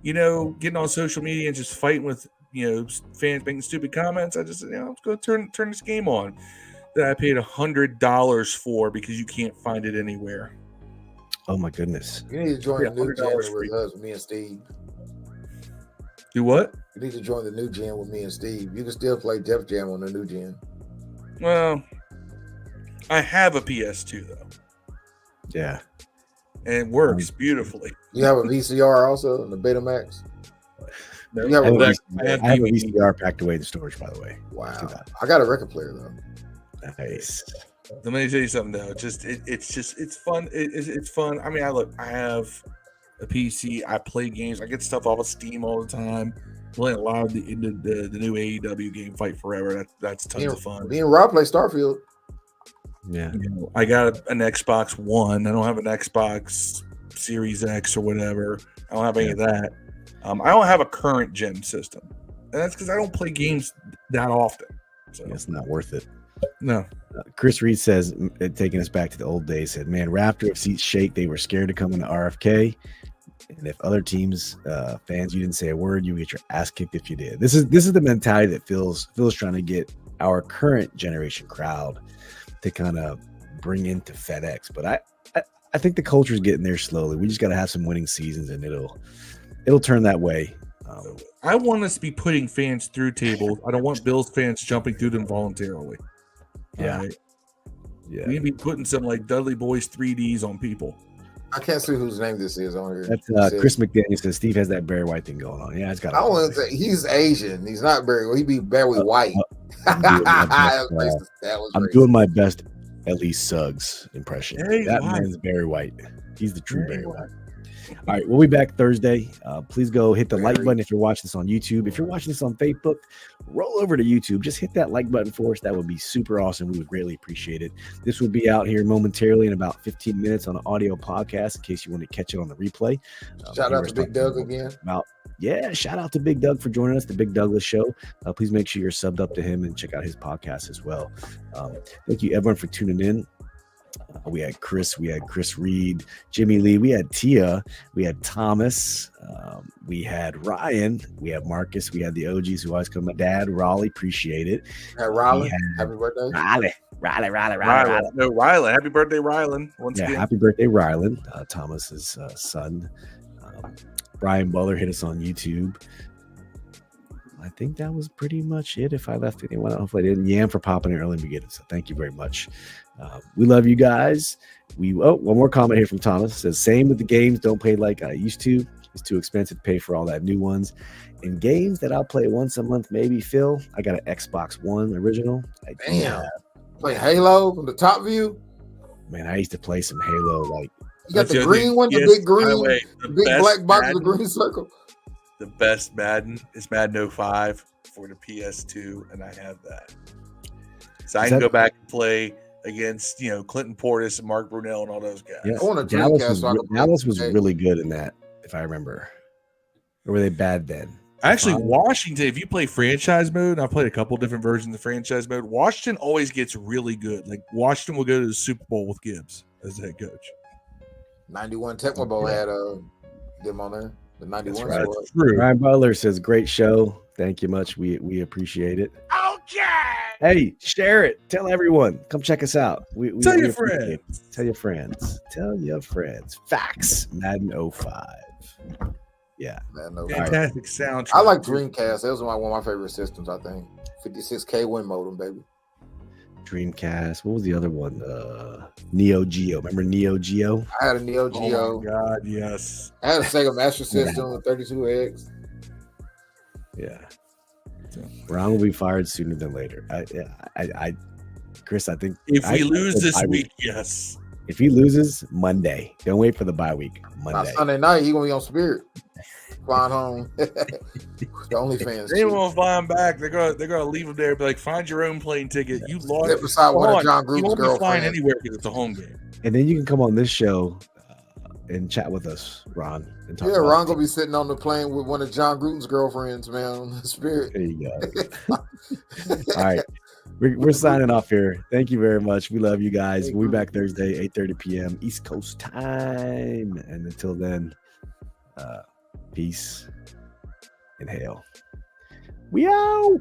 getting on social media and just fighting with fans making stupid comments, I just let's go turn this game on that I paid $100 for because you can't find it anywhere. Oh my goodness! You need to join the new gen with us, with me and Steve. Do what? You need to join the new gen with me and Steve. You can still play Def Jam on the new gen. Well, I have a PS2 though. Yeah, and it works beautifully. You have a VCR also in the Betamax. I have a VCR packed away in storage, by the way. Wow, I got a record player though. Nice. Let me tell you something though. It's fun. It's fun. I mean, I have a PC. I play games. I get stuff off of Steam all the time. Playing a lot of the new AEW game, Fight Forever. That's tons of fun. Me and Rob play Starfield. Yeah, I got an Xbox One. I don't have an Xbox Series X or whatever. I don't have any of that. I don't have a current gen system, and that's because I don't play games that often. So it's not worth it. No. Chris Reed says, taking us back to the old days, said, "Man, Raptor if seats shake, they were scared to come into RFK, and if other teams fans, you didn't say a word, you get your ass kicked if you did." This is the mentality that Phil's trying to get our current generation crowd to kind of bring into FedEx. But I think the culture is getting there slowly. We just got to have some winning seasons, and it'll turn that way. I want us to be putting fans through tables. I don't want Bills fans jumping through them voluntarily. Yeah. Right? Yeah. We can be putting some like Dudley Boys 3Ds on people. I can't see whose name this is on here. That's Chris McDaniel says Steve has that Barry White thing going on. Yeah, it's got. I want to say he's Asian. He's not Barry. He be Barry White. I'm doing my best, at least Suggs impression. Hey, that man's Barry White. He's the true Barry White. All right, we'll be back Thursday. Please go hit the like button if you're watching this on YouTube. If you're watching this on Facebook, roll over to YouTube. Just hit that like button for us. That would be super awesome. We would greatly appreciate it. This will be out here momentarily in about 15 minutes on an audio podcast in case you want to catch it on the replay. Shout out to Big Doug again. Shout out to Big Doug for joining us, the Big Douglas Show. Please make sure you're subbed up to him and check out his podcast as well. Thank you, everyone, for tuning in. We had Chris Reed, Jimmy Lee, we had Tia, we had Thomas, we had Ryan, we had Marcus, we had the OGs who always come. My dad, Raleigh, appreciate it. Raleigh, happy birthday. Raleigh. No, Rylan. Happy birthday, Rylan. Once again. Happy birthday, Rylan, Thomas's son. Brian Butler hit us on YouTube. I think that was pretty much it. If I left anyone, hopefully I didn't. Yam for popping in early in the beginning. So thank you very much. We love you guys. One more comment here from Thomas. It says, same with the games. Don't play like I used to. It's too expensive to pay for all that new ones. In games that I'll play once a month, maybe, Phil, I got an Xbox One original. Play Halo from the top view. Man, I used to play some Halo like You got That's the other green thing. one, the Yes, big by the green, way, the big best black box with Madden- a green circle. The best Madden is Madden 05 for the PS2, and I have that. So I can go back and play against Clinton Portis and Mark Brunell and all those guys. Yes. I want a Dallas Dreamcast was, so I can play Dallas was 2K. really good in that, if I remember. Or were they bad then? Actually, Washington, if you play franchise mode, I've played a couple different versions of franchise mode. Washington always gets really good. Like Washington will go to the Super Bowl with Gibbs as the head coach. 91 Tecmo Bowl had them on there. The 91 right. squad. True. Ryan Butler says, great show. Thank you much. We appreciate it. Okay. Hey, share it. Tell everyone. Come check us out. We Tell your appreciate it. friends. Tell your friends. Tell your friends. Facts. Madden 05. Yeah. Man, no, Fantastic soundtrack. I like Dreamcast. That was one of my favorite systems, I think. 56K win modem, baby. Dreamcast. What was the other one? Neo Geo. Remember Neo Geo? I had a Neo Geo. Oh my God, yes. I had a Sega Master System with 32X. Yeah. Ron will be fired sooner than later. Chris, I think If we lose this bye week, yes. If he loses, Monday. Don't wait for the bye week. Monday. Sunday night, he gonna be on Spirit. Flying home. The OnlyFans. They won't fly him back. They're gonna leave him there. Be like, find your own plane ticket. You lost. Step aside one of John You Gruden's won't be flying girlfriend. anywhere because it's a home game. And then you can come on this show and chat with us, Ron. And talk Yeah, about Ron gonna be sitting on the plane with one of John Gruden's girlfriends, man, on the Spirit. There you go. All right. We're signing off here. Thank you very much. We love you guys. We'll be back Thursday, 8:30 p.m. East Coast time. And until then, peace and hail. We out.